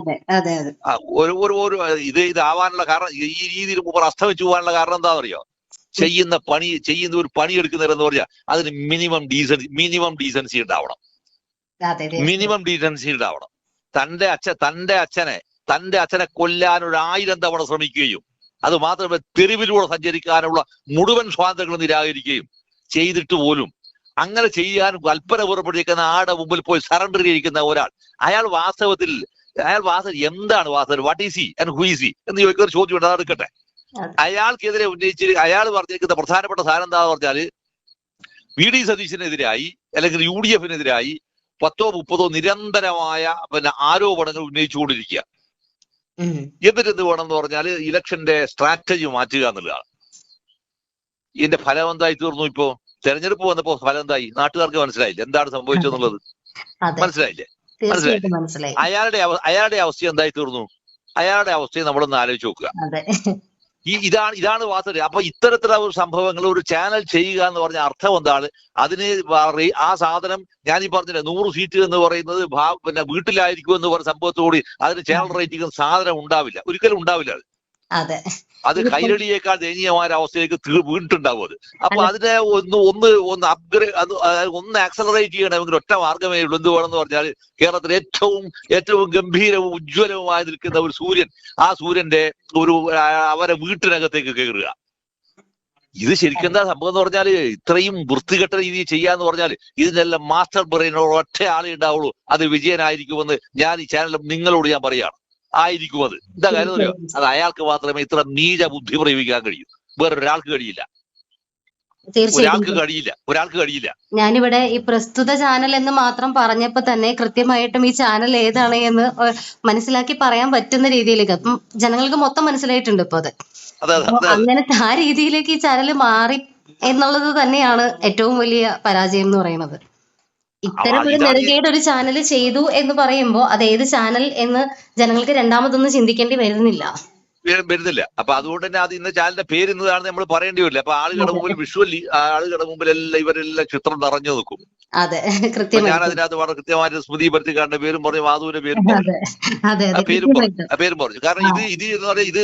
[SPEAKER 2] ഇത് ആവാനുള്ള കാരണം, ഈ രീതിയിൽ മുമ്പ് അസ്തമിച്ചു പോകാനുള്ള കാരണം എന്താണെന്നറിയോ? ചെയ്യുന്ന ഒരു പണി എടുക്കുന്നവരെന്ന് പറഞ്ഞാൽ അതിന് മിനിമം ഡീസൻസി ഉണ്ടാവണം. മിനിമം ഡീസൻസി ഉണ്ടാവണം. തന്റെ അച്ഛനെ കൊല്ലാൻ 1000 തവണ ശ്രമിക്കുകയും അത് മാത്രമേ തെരുവിലൂടെ സഞ്ചരിക്കാനുള്ള മുഴുവൻ സ്വാതന്ത്ര്യങ്ങളും നിരാകരിക്കുകയും ചെയ്തിട്ട് പോലും അങ്ങനെ ചെയ്യാൻ കൽപ്പന പുറപ്പെടുവിക്കുന്ന ആടെ മുമ്പിൽ പോയി സറണ്ടർ ചെയ്യിക്കുന്ന ഒരാൾ, അയാൾ വാസ്തവത്തിൽ എന്താണ് വാസ്തവം? What is he and who is he എന്ന് ചോദിക്കുന്ന ഒരു ചോദ്യം ഉണ്ട്. അതെടുക്കട്ടെ. അയാൾക്കെതിരെ അയാൾ പറഞ്ഞിരിക്കുന്ന പ്രധാനപ്പെട്ട സാധനം എന്താന്ന് പറഞ്ഞാല്, VD സതീശനെതിരായി അല്ലെങ്കിൽ UDF-നെതിരായി 10-30 നിരന്തരമായ ആരോപണങ്ങൾ ഉന്നയിച്ചുകൊണ്ടിരിക്കുക. എന്നിട്ട് വേണമെന്ന് പറഞ്ഞാല് ഇലക്ഷന്റെ സ്ട്രാറ്റജി മാറ്റുക എന്നുള്ളതാണ്. ഇതിന്റെ ഫലം എന്തായി തീർന്നു? ഇപ്പോ തെരഞ്ഞെടുപ്പ് വന്നപ്പോ ഫലം എന്തായി? നാട്ടുകാർക്ക് മനസ്സിലായില്ലേ എന്താണ് സംഭവിച്ചെന്നുള്ളത്? മനസ്സിലായില്ലേ? അയാളുടെ അവസ്ഥ എന്തായി തീർന്നു? അയാളുടെ അവസ്ഥയെ നമ്മളൊന്ന് ആലോചിച്ച് നോക്കുക. ഇതാണ് വാസ്തവം. അപ്പൊ ഇത്തരത്തിലുള്ള സംഭവങ്ങൾ ഒരു ചാനൽ ചെയ്യുക എന്ന് പറഞ്ഞ അർത്ഥം എന്താണ്? അതിന് ആ സാധനം ഞാൻ ഈ പറഞ്ഞില്ലേ, 100 സീറ്റ് എന്ന് പറയുന്നത് വീട്ടിലായിരിക്കും എന്ന് പറഞ്ഞ സംഭവത്തോടി അതിന് ചാനൽ റേറ്റിംഗ് സാധനം ഉണ്ടാവില്ല, ഒരിക്കലും ഉണ്ടാവില്ല. അത് കൈരളിയേക്കാൾ ദയനീയമായ അവസ്ഥയിലേക്ക് വീണിട്ടുണ്ടാവും അത്. അപ്പൊ അതിനെ ഒന്ന് ആക്സലറേറ്റ് ചെയ്യണമെങ്കിൽ ഒറ്റ മാർഗമേ ഉള്ളൂ. എന്ത് വേണമെന്ന് പറഞ്ഞാൽ, കേരളത്തിൽ ഏറ്റവും ഗംഭീരവും ഉജ്ജ്വലവുമായി നിൽക്കുന്ന ഒരു സൂര്യൻ, ആ സൂര്യന്റെ അവരെ വീട്ടിനകത്തേക്ക് കയറുക. ഇത് ശരിക്കും എന്താ സംഭവം എന്ന് പറഞ്ഞാല്, ഇത്രയും വൃത്തികെട്ട രീതിയിൽ ചെയ്യാന്ന് പറഞ്ഞാൽ ഇതിനെല്ലാം മാസ്റ്റർ ബ്രെയിനോ ഒറ്റ ആളെ ഉണ്ടാവുള്ളൂ, അത് വിജയനായിരിക്കുമെന്ന് ഞാൻ ഈ ചാനലിൽ നിങ്ങളോട് ഞാൻ പറയുകയാണ്. ആയിരിക്കും അത്. എന്താ കാര്യം അറിയോ? അത് അയാൾക്ക് മാത്രമേ ഇത്ര നീച ബുദ്ധി പ്രയോഗിക്കാൻ കഴിയൂ, വേറൊരാൾക്ക് കഴിയില്ല. ഒരാൾക്ക് കഴിയില്ല.
[SPEAKER 1] ഞാനിവിടെ ഈ പ്രസ്തുത ചാനൽ എന്ന് മാത്രം പറഞ്ഞപ്പോ തന്നെ കൃത്യമായിട്ടും ഈ ചാനൽ ഏതാണ് എന്ന് മനസ്സിലാക്കി പറയാൻ പറ്റുന്ന രീതിയിലേക്ക് അപ്പം ജനങ്ങൾക്ക് മൊത്തം മനസ്സിലായിട്ടുണ്ട് ഇപ്പൊ അത്. അങ്ങനത്തെ ആ രീതിയിലേക്ക് ഈ ചാനൽ മാറി എന്നുള്ളത് തന്നെയാണ് ഏറ്റവും വലിയ പരാജയം എന്ന് പറയുന്നത്. ഇത്തരം ഒരു നെറുകേട് ഒരു ചാനൽ ചെയ്തു എന്ന് പറയുമ്പോൾ അത് ഏത് ചാനൽ എന്ന് ജനങ്ങൾക്ക് രണ്ടാമതൊന്നും ചിന്തിക്കേണ്ടി വരുന്നില്ല.
[SPEAKER 2] അപ്പൊ അതുകൊണ്ട് തന്നെ അത് ഇന്ന് ചാനലിന്റെ പേര് ഇന്നതാണ് നമ്മൾ പറയേണ്ടി വരില്ല. അപ്പൊ ആളുകളുടെ മുമ്പിൽ ആളുകളുടെ മുമ്പിലെല്ലാം ഇവരെല്ലാം ചിത്രം നിറഞ്ഞു നിൽക്കും. ഞാൻ അതിനകത്ത് വളരെ കൃത്യമായിട്ട് സ്മൃതി പരുത്തിക്കാരന്റെ പേരും പറഞ്ഞു, മാധുവിന്റെ പേരും പറഞ്ഞു, പേരും പറഞ്ഞു. കാരണം ഇത് എന്ന് പറഞ്ഞാൽ ഇത്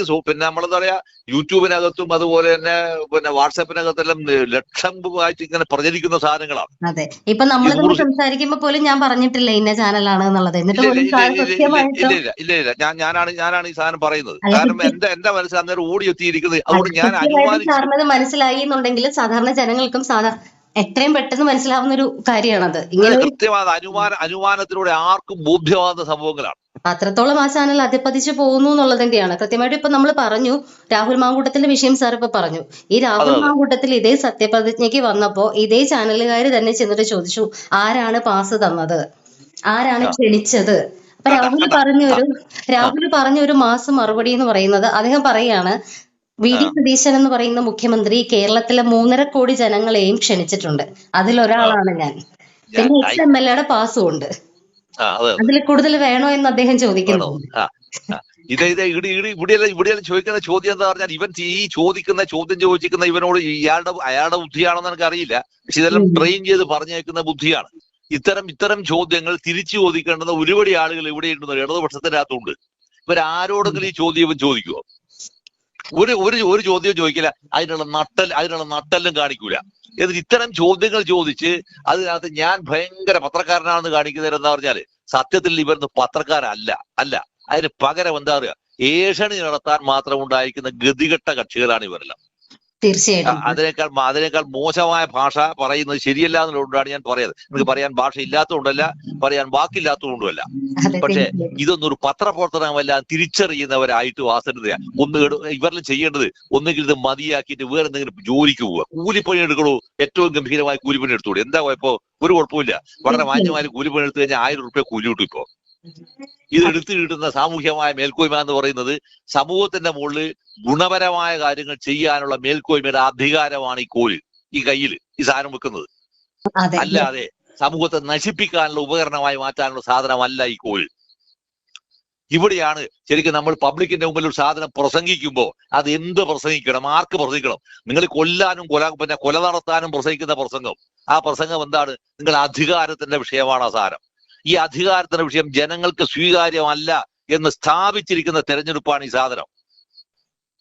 [SPEAKER 2] നമ്മളെന്താ പറയാ, യൂട്യൂബിനകത്തും അതുപോലെ തന്നെ വാട്സാപ്പിനകത്തെല്ലാം ലക്ഷമായിട്ട് ഇങ്ങനെ പ്രചരിക്കുന്ന സാധനങ്ങളാണ്.
[SPEAKER 1] അതെ, ഇപ്പൊ നമ്മൾ സംസാരിക്കുമ്പോ പോലും ഞാൻ പറഞ്ഞിട്ടില്ല ഇന്ന ചാനലാണ് എന്നുള്ളത്.
[SPEAKER 2] ഇല്ല ഞാനാണ് ഈ സാധനം പറയുന്നത്. കാരണം എന്റെ മനസ്സിൽ അന്നേരം ഓടി എത്തിയിരിക്കുന്നത്. അതുകൊണ്ട് ഞാൻ
[SPEAKER 1] മനസ്സിലായി എന്നുണ്ടെങ്കിൽ സാധാരണ ജനങ്ങൾക്കും എത്രയും പെട്ടെന്ന് മനസ്സിലാവുന്ന ഒരു കാര്യമാണത്. ഇങ്ങനെ
[SPEAKER 2] കൃത്യമായ അനുമാനത്തിലൂടെ ആർക്കും ബോധ്യമാകുന്ന സംഭവങ്ങളാണ്.
[SPEAKER 1] അത്രത്തോളം ആ ചാനൽ അധപ്പതിച്ചു പോകുന്നു എന്നുള്ളത് തന്നെയാണ്. കൃത്യമായിട്ട് ഇപ്പൊ നമ്മൾ പറഞ്ഞു, രാഹുൽ മാങ്കൂട്ടത്തിന്റെ വിഷയം സാർ ഇപ്പൊ പറഞ്ഞു. ഈ രാഹുൽ മാങ്കൂട്ടത്തിൽ ഇതേ സത്യപ്രതിജ്ഞയ്ക്ക് വന്നപ്പോ ഇതേ ചാനലുകാർ തന്നെ ചെന്നിട്ട് ചോദിച്ചു, ആരാണ് പാസ് തന്നത്, ആരാണ് ക്ഷണിച്ചത്? അപ്പൊ രാഹുൽ പറഞ്ഞ ഒരു മാസം മറുപടി എന്ന് പറയുന്നത്, അദ്ദേഹം പറയാണ്, VD സതീശൻ എന്ന് പറയുന്ന മുഖ്യമന്ത്രി കേരളത്തിലെ 3.5 കോടി ജനങ്ങളെയും ക്ഷണിച്ചിട്ടുണ്ട്, അതിലൊരാളാണ് ഞാൻ. പിന്നെ XMLA പാസും ഉണ്ട്, അതിൽ കൂടുതൽ വേണോ എന്ന് അദ്ദേഹം ചോദിക്കുന്നു.
[SPEAKER 2] ഇവിടെ ചോദിക്കുന്ന ചോദ്യം എന്താ പറഞ്ഞാൽ, ഇവൻ ഈ ചോദിക്കുന്ന ഇവനോട് അയാളുടെ ബുദ്ധിയാണെന്ന് എനിക്ക് അറിയില്ല, പക്ഷെ ഇതെല്ലാം ട്രെയിൻ ചെയ്ത് പറഞ്ഞേക്കുന്ന ബുദ്ധിയാണ്. ഇത്തരം ചോദ്യങ്ങൾ തിരിച്ചു ചോദിക്കേണ്ടുന്ന ഒരുപടി ആളുകൾ ഇവിടെ ഉണ്ടെന്ന് ഇടതുപക്ഷത്തിന്റെ അകത്തുണ്ട്. ഇവരാരോടെങ്കിലും ഈ ചോദ്യം ചോദിക്കുമോ? ഒരു ചോദ്യം ചോദിക്കില്ല, അതിനുള്ള നട്ടെല്ലാം കാണിക്കൂല. എന്നിട്ട് ഇത്തരം ചോദ്യങ്ങൾ ചോദിച്ച് അതിനകത്ത് ഞാൻ ഭയങ്കര പത്രക്കാരനാണെന്ന് കാണിക്കുന്നവരെന്താ പറഞ്ഞാല്, സത്യത്തിൽ ഇവരൊന്നും പത്രക്കാരല്ല. അതിന് പകരം എന്താ പറയുക, ഏഷണി നടത്താൻ മാത്രം ഉണ്ടായിരിക്കുന്ന ഗതികെട്ട കക്ഷികളാണ് ഇവരെല്ലാം.
[SPEAKER 1] തീർച്ചയായിട്ടും
[SPEAKER 2] അതിനേക്കാൾ മോശമായ ഭാഷ പറയുന്നത് ശരിയല്ല എന്നുള്ളതുകൊണ്ടാണ് ഞാൻ പറയുന്നത്. നിങ്ങൾക്ക് പറയാൻ ഭാഷ ഇല്ലാത്തതുകൊണ്ടല്ല, പറയാൻ വാക്കില്ലാത്തതുകൊണ്ടുമല്ല. പക്ഷെ ഇതൊന്നും ഒരു പത്രപ്രവർത്തനമല്ല, തിരിച്ചറിയുന്നവരായിട്ട് വാസനതയാ. ഇവരെല്ലാം ചെയ്യേണ്ടത് ഒന്നുകിൽ ഇത് മതിയാക്കിയിട്ട് വേറെ എന്തെങ്കിലും ജോലിക്ക് പോവുക, കൂലിപ്പണി എടുക്കണോ, ഏറ്റവും ഗംഭീരമായ കൂലിപ്പണി എടുത്തോളൂ. എന്താ കുഴപ്പം? ഒരു കുഴപ്പമില്ല. വളരെ മാന്യമായ കൂലിപ്പണി എടുത്തു കഴിഞ്ഞാൽ 1000 രൂപ കൂലി കിട്ടും. ഇപ്പോ ഇത് എടുത്തു കിട്ടുന്ന സാമൂഹ്യമായ മേൽക്കോയ്മ എന്ന് പറയുന്നത് സമൂഹത്തിന്റെ മുകളിൽ ഗുണപരമായ കാര്യങ്ങൾ ചെയ്യാനുള്ള മേൽക്കോയ്മയുടെ അധികാരമാണ് ഈ കോല്, ഈ കയ്യിൽ ഈ സാധനം വെക്കുന്നത്. അല്ലാതെ സമൂഹത്തെ നശിപ്പിക്കാനുള്ള ഉപകരണമായി മാറ്റാനുള്ള സാധനമല്ല ഈ കോല്. ഇവിടെയാണ് ശരിക്കും നമ്മൾ പബ്ലിക്കിന്റെ മുമ്പിൽ ഒരു സാധനം പ്രസംഗിക്കുമ്പോൾ അത് എന്ത് പ്രസംഗിക്കണം, ആർക്ക് പ്രസംഗിക്കണം? നിങ്ങൾ കൊല്ലാനും കൊല നടത്താനും പ്രസംഗിക്കുന്ന പ്രസംഗം, ആ പ്രസംഗം എന്താണ്? നിങ്ങളുടെ അധികാരത്തിന്റെ വിഷയമാണ് ആ സാധനം. ഈ അധികാരത്തിന്റെ വിഷയം ജനങ്ങൾക്ക് സ്വീകാര്യമല്ല എന്ന് സ്ഥാപിച്ചിരിക്കുന്ന തെരഞ്ഞെടുപ്പാണ് ഈ സാധനം.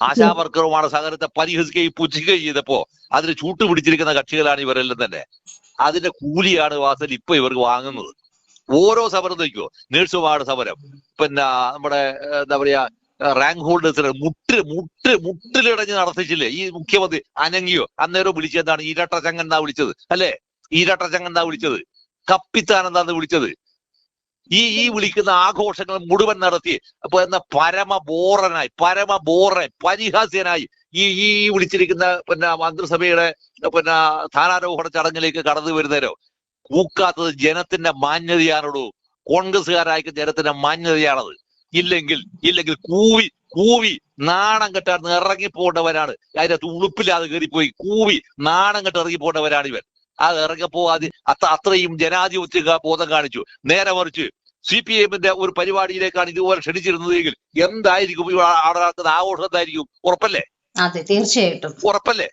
[SPEAKER 2] ആശാവർക്കറുമാണ് സഹകരണത്തെ പരിഹസിക്കുകയും പുച്ഛിക്കുകയും ചെയ്തപ്പോ അതിന് ചൂട്ടുപിടിച്ചിരിക്കുന്ന കക്ഷികളാണ് ഇവരെല്ലാം തന്നെ. അതിന്റെ കൂലിയാണ് വാസൽ ഇപ്പൊ ഇവർക്ക് വാങ്ങുന്നത്. ഓരോ സമരം നോക്കിയോ, നേഴ്സുമാരുടെ സമരം, പിന്നെ നമ്മുടെ എന്താ പറയാ റാങ്ക് ഹോൾഡേഴ്സിന് മുട്ടിലിടഞ്ഞ് നടത്തിച്ചില്ലേ ഈ മുഖ്യമന്ത്രി? അനങ്ങിയോ? അന്നേരം വിളിച്ചെന്താണ്? ഇരട്ട ചങ്ങെന്നാ വിളിച്ചത് അല്ലേ? ഇരട്ട ചങ്ങെന്നാ വിളിച്ചത്, കപ്പിത്താൻ എന്താന്ന് വിളിച്ചത്. ഈ വിളിക്കുന്ന ആഘോഷങ്ങൾ മുഴുവൻ നടത്തി അപ്പൊ എന്ന പരമബോറൻ പരിഹാസ്യനായി ഈ വിളിച്ചിരിക്കുന്ന പിന്നെ മന്ത്രിസഭയുടെ പിന്നെ സ്ഥാനാരോഹണ ചടങ്ങിലേക്ക് കടന്നു വരുന്നേരോ കൂക്കാത്തത് ജനത്തിന്റെ മാന്യതയാണോടൂ. കോൺഗ്രസ്സുകാരായിരിക്കും ജനത്തിന്റെ മാന്യതയാണത്. ഇല്ലെങ്കിൽ കൂവി നാണം കെട്ടാർന്ന് ഇറങ്ങിപ്പോണ്ടവരാണ്. അതിനകത്ത് ഉളുപ്പില്ലാതെ കയറിപ്പോയി കൂവി നാണം കെട്ട് ഇറങ്ങിപ്പോണ്ടവരാണ് ഇവൻ. അത് ഇറങ്ങപ്പോ അത്രയും ജനാധിപത്യ ബോധം കാണിച്ചു. നേരെ മറിച്ച് CPM-ന്റെ ഒരു പരിപാടിയിലേക്കാണ് ഇതുപോലെ ക്ഷണിച്ചിരുന്നതെങ്കിൽ എന്തായിരിക്കും അവിടെ നടക്കുന്ന ആഘോഷം? എന്തായിരിക്കും? ഉറപ്പല്ലേ?
[SPEAKER 1] അതെ, തീർച്ചയായിട്ടും
[SPEAKER 2] ഉറപ്പല്ലേ?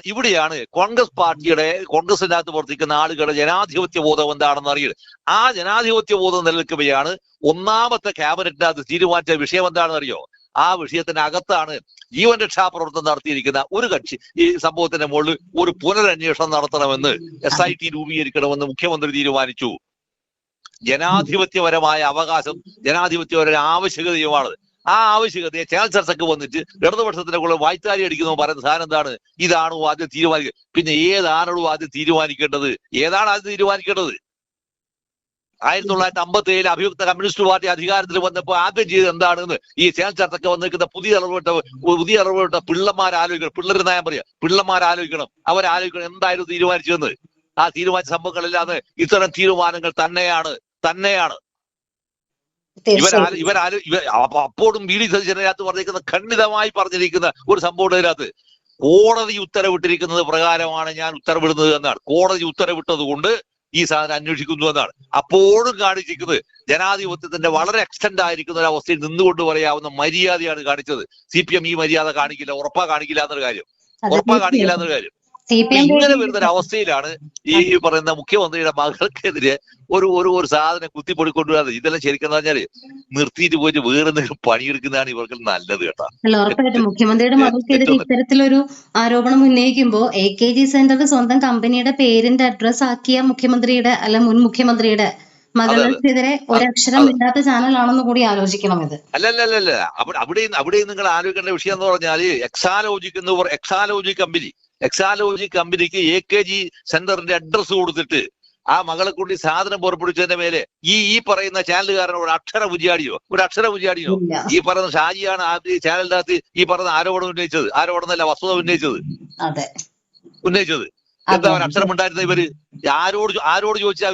[SPEAKER 2] ഇവിടെയാണ് കോൺഗ്രസിന്റെ അകത്ത് പ്രവർത്തിക്കുന്ന ആളുകളുടെ ജനാധിപത്യ ബോധം എന്താണെന്ന് അറിയുന്നത്. ആ ജനാധിപത്യ ബോധം നിലനിൽക്കുകയാണ് ഒന്നാമത്തെ ക്യാബിനറ്റിനകത്ത് തീരുമാനിച്ച വിഷയം എന്താണെന്ന് അറിയോ? ആ വിഷയത്തിന് അകത്താണ് ജീവൻ രക്ഷാ പ്രവർത്തനം നടത്തിയിരിക്കുന്ന ഒരു കക്ഷി ഈ സംഭവത്തിന്റെ മുകളിൽ ഒരു പുനരന്വേഷണം നടത്തണമെന്ന് SIT രൂപീകരിക്കണമെന്ന് മുഖ്യമന്ത്രി തീരുമാനിച്ചു. ജനാധിപത്യപരമായ അവകാശം, ജനാധിപത്യപരമായ ആവശ്യകതയുമാണ്. ആ ആവശ്യകതയെ ചാനൽ ചർച്ചയ്ക്ക് വന്നിട്ട് ഇടതുപക്ഷത്തിന്റെ കൂടെ വായ്ത്താരി അടിക്കുന്നു പറയുന്ന സാധനം എന്താണ്? ഇതാണോ ആദ്യം തീരുമാനിക്കുക? പിന്നെ ഏതാണോ ആദ്യം തീരുമാനിക്കേണ്ടത്? 1957 അഭിയുക്ത കമ്മ്യൂണിസ്റ്റ് പാർട്ടി അധികാരത്തിൽ വന്നപ്പോൾ ആദ്യം ചെയ്തത് എന്താണെന്ന് ഈ ചാനൽ ചർച്ചയ്ക്ക് വന്നിരിക്കുന്ന പുതിയ അറിവുപ്പെട്ട പിള്ളമാരാലോചിക്കണം. പിള്ളേർ ഞാൻ പറയാം, പിള്ളമാരാലോചിക്കണം. അവരാലോചിക്കണം എന്തായാലും തീരുമാനിച്ചതെന്ന്. ആ തീരുമാനിച്ച സംഭവങ്ങളില്ലാതെ ഇത്തരം തീരുമാനങ്ങൾ തന്നെയാണ്. അപ്പോഴും BD സതീശനകത്ത് പറഞ്ഞിരിക്കുന്ന ഖണ്ഡിതമായി പറഞ്ഞിരിക്കുന്ന ഒരു സംഭവം ഇതിനകത്ത് കോടതി ഉത്തരവിട്ടിരിക്കുന്നത് പ്രകാരമാണ് ഞാൻ ഉത്തരവിടുന്നത് എന്നാണ്. കോടതി ഉത്തരവിട്ടത് കൊണ്ട് ഈ സാധനം അന്വേഷിക്കുന്നു എന്നാണ്. അപ്പോഴും കാണിച്ചിരിക്കുന്നത് ജനാധിപത്യത്തിന്റെ വളരെ എക്സ്റ്റെൻഡ് ആയിരിക്കുന്ന ഒരു അവസ്ഥയിൽ നിന്നുകൊണ്ട് പറയാവുന്ന മര്യാദയാണ് കാണിച്ചത്. CPM ഈ മര്യാദ കാണിക്കില്ല, ഉറപ്പാ കാണിക്കില്ല എന്നൊരു കാര്യം. ഇങ്ങനെ വരുന്നൊരു അവസ്ഥയിലാണ് ഈ പറയുന്ന മുഖ്യമന്ത്രിയുടെ മകൾക്കെതിരെ ഒരു സാധനം കുത്തിപ്പൊടിക്കൊണ്ടുവരാതെ ഇതെല്ലാം ശരിക്കും പറഞ്ഞാല് നിർത്തിയിട്ട് പോയിട്ട് വേറെ എന്തെങ്കിലും പണിയെടുക്കുന്നതാണ് ഇവർക്ക് നല്ലത് കേട്ടോ.
[SPEAKER 1] അല്ല, ഉറപ്പായിട്ടും മുഖ്യമന്ത്രിയുടെ മകൾക്കെതിരെ ഇത്തരത്തിലൊരു ആരോപണം ഉന്നയിക്കുമ്പോൾ AKG സെന്റർ സ്വന്തം കമ്പനിയുടെ പേരിന്റെ അഡ്രസ് ആക്കിയ മുഖ്യമന്ത്രിയുടെ മുൻ മുഖ്യമന്ത്രിയുടെ മകൾക്കെതിരെ ഒരക്ഷരം ഇല്ലാത്ത ചാനലാണെന്ന് കൂടി ആലോചിക്കണം ഇത്.
[SPEAKER 2] അല്ലല്ല അവിടെയും നിങ്ങൾ ആലോചിക്കേണ്ട വിഷയം എന്ന് പറഞ്ഞാല് എക്സാലോജി കമ്പനിക്ക് AKG സെന്ററിന്റെ അഡ്രസ് കൊടുത്തിട്ട് ആ മകളെ കൊണ്ട് സാധനം പുറപ്പെടുവിച്ചതിന്റെ മേലെ ഈ പറയുന്ന ചാനലുകാരൻ ഒരു അക്ഷര പുജിയാടിയോ ഈ പറയുന്ന ഷാജിയാണ് ആ ചാനലിന്റെ അകത്ത് ഈ പറയുന്ന ആരോപണം എന്നല്ല വസ്തുത ഉന്നയിച്ചത്. എന്താ അക്ഷരം ഉണ്ടായിരുന്ന ഇവര് ആരോട് ചോദിച്ചാൽ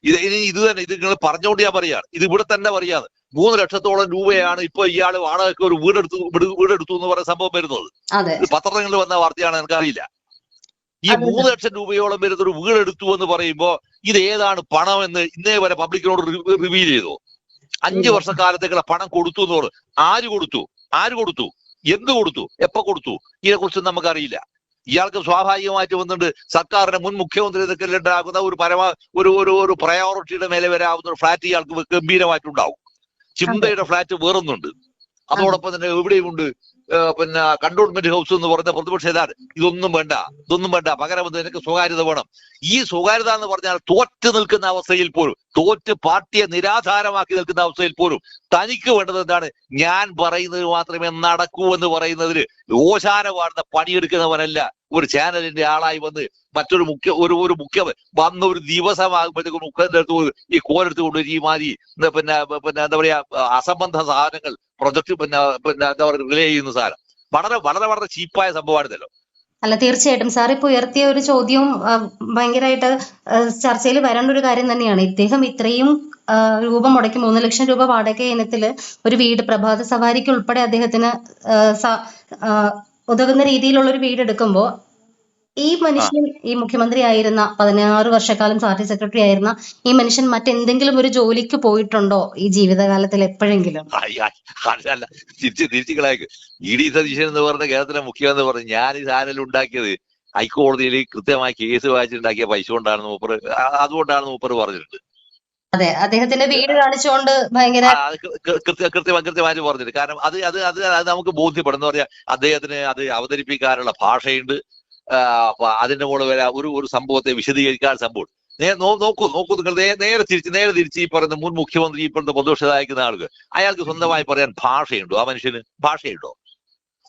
[SPEAKER 2] ഇത് തന്നെ ഇത് നിങ്ങൾ പറഞ്ഞുകൊണ്ട് ഞാൻ പറയാണ്. ഇത് ഇവിടെ തന്നെ പറയാന്ന് 3 ലക്ഷത്തോളം രൂപയാണ് ഇപ്പൊ ഇയാള് വാടകയ്ക്ക് ഒരു വീടെടുത്തു എന്ന് പറയുന്ന സംഭവം വരുന്നത്. പത്രങ്ങളിൽ വന്ന വാർത്തയാണ്, എനിക്കറിയില്ല. ഈ 3 ലക്ഷം രൂപയോളം വരുന്ന ഒരു വീടെടുത്തു എന്ന് പറയുമ്പോ ഇത് ഏതാണ് പണം എന്ന് ഇന്നേ വരെ പബ്ലിക്കിനോട് റിവീൽ ചെയ്തോ? 5 വർഷക്കാലത്തേക്കുള്ള പണം കൊടുത്തു എന്നോട് ആര് കൊടുത്തു, എന്ത് കൊടുത്തു, എപ്പോ കൊടുത്തു, ഇതിനെക്കുറിച്ച് നമുക്കറിയില്ല. ഇയാൾക്ക് സ്വാഭാവികമായിട്ട് വന്നിട്ട് സർക്കാരിന്റെ മുൻ മുഖ്യമന്ത്രി എന്നൊക്കെ ഉണ്ടാകുന്ന ഒരു പ്രയോറിറ്റിയുടെ മേലെ വരാവുന്ന ഒരു ഫ്ലാറ്റ് ഇയാൾക്ക് ഗംഭീരമായിട്ടുണ്ടാവും. ചിന്തയുടെ ഫ്ലാറ്റ് വേറൊന്നുണ്ട്. അതോടൊപ്പം തന്നെ എവിടെയുമുണ്ട് പിന്നെ കണ്ടോൺമെന്റ് ഹൗസ് എന്ന് പറയുന്ന പ്രതിപക്ഷ നേതാവ് ഇതൊന്നും വേണ്ട, പകരം നിനക്ക് സ്വകാര്യത വേണം. ഈ സ്വകാര്യത എന്ന് പറഞ്ഞാൽ തോറ്റ് നിൽക്കുന്ന അവസ്ഥയിൽ പോലും, തോറ്റ് പാർട്ടിയെ നിരാധാരമാക്കി നിൽക്കുന്ന അവസ്ഥയിൽ പോലും തനിക്ക് വേണ്ടത് എന്താണ്? ഞാൻ പറയുന്നത് മാത്രമേ നടക്കൂ എന്ന് പറയുന്നതിൽ ഓശാന പാടുന്ന പണിയെടുക്കുന്നവനല്ല ഒരു ചാനലിന്റെ ആളായി വന്ന് മറ്റൊരു മുഖ്യ വന്ന ഒരു ദിവസമാകുമ്പോഴത്തേക്കും മുഖത്തിന്റെ അടുത്ത് ഈ കോലെടുത്ത് കൊണ്ട് ഈ മാതിരി പിന്നെ എന്താ പറയാ അസംബന്ധ സാധനങ്ങൾ പ്രൊജക്ട് പിന്നെ എന്താ പറയുക റിലേ ചെയ്യുന്ന സാധനം വളരെ ചീപ്പായ സംഭവമാണിതല്ലോ.
[SPEAKER 1] അല്ല, തീർച്ചയായിട്ടും സാർ ഇപ്പൊ ഉയർത്തിയ ഒരു ചോദ്യവും ഭയങ്കരമായിട്ട് ചർച്ചയിൽ വരേണ്ട ഒരു കാര്യം തന്നെയാണ്. ഇദ്ദേഹം ഇത്രയും രൂപ മുടക്കി 3 ലക്ഷം രൂപ വാടക ഇനത്തില് ഒരു വീട് പ്രഭാത സവാരിക്ക് ഉൾപ്പെടെ അദ്ദേഹത്തിന് ഉതകുന്ന രീതിയിലുള്ള ഒരു വീട് എടുക്കുമ്പോ ഈ മനുഷ്യൻ, ഈ മുഖ്യമന്ത്രി ആയിരുന്ന 16 വർഷക്കാലം പാർട്ടി സെക്രട്ടറി ആയിരുന്ന ഈ മനുഷ്യൻ മറ്റെന്തെങ്കിലും ഒരു ജോലിക്ക് പോയിട്ടുണ്ടോ ഈ ജീവിതകാലത്തിൽ എപ്പോഴെങ്കിലും?
[SPEAKER 2] അല്ല, തിരിച്ചു കളയാക്ക്. ഇ.ഡി. സതീശൻ എന്ന് പറഞ്ഞ കേരളത്തിലെ മുഖ്യമന്ത്രി പറഞ്ഞു, ഞാൻ ഈ ചാനൽ ഉണ്ടാക്കിയത് ഹൈക്കോടതിയിൽ കൃത്യമായി കേസ് വായിച്ചുണ്ടാക്കിയ പൈസ കൊണ്ടാണെന്ന് അതുകൊണ്ടാണെന്ന് മൂപ്പർ പറഞ്ഞിട്ടുണ്ട്.
[SPEAKER 1] അതെ, അദ്ദേഹത്തിന്റെ വീട് കാണിച്ചുകൊണ്ട് ഭയങ്കര
[SPEAKER 2] കൃത്യമായിട്ട് പറഞ്ഞിട്ട്. കാരണം അത് നമുക്ക് ബോധ്യപ്പെടുന്ന പറയാ, അദ്ദേഹത്തിന് അത് അവതരിപ്പിക്കാനുള്ള ഭാഷയുണ്ട്. അതിന്റെ കൂടെ വരെ ഒരു സംഭവത്തെ വിശദീകരിക്കാൻ സംഭവം നോക്കൂ നിങ്ങൾ നേരെ തിരിച്ച് ഈ പറയുന്ന മുൻ മുഖ്യമന്ത്രി ഇപ്പോഴത്തെ പ്രതിപക്ഷ നയിക്കുന്ന ആളുകൾ, അയാൾക്ക് സ്വന്തമായി പറയാൻ ഭാഷയുണ്ടോ? ആ മനുഷ്യന് ഭാഷയുണ്ടോ?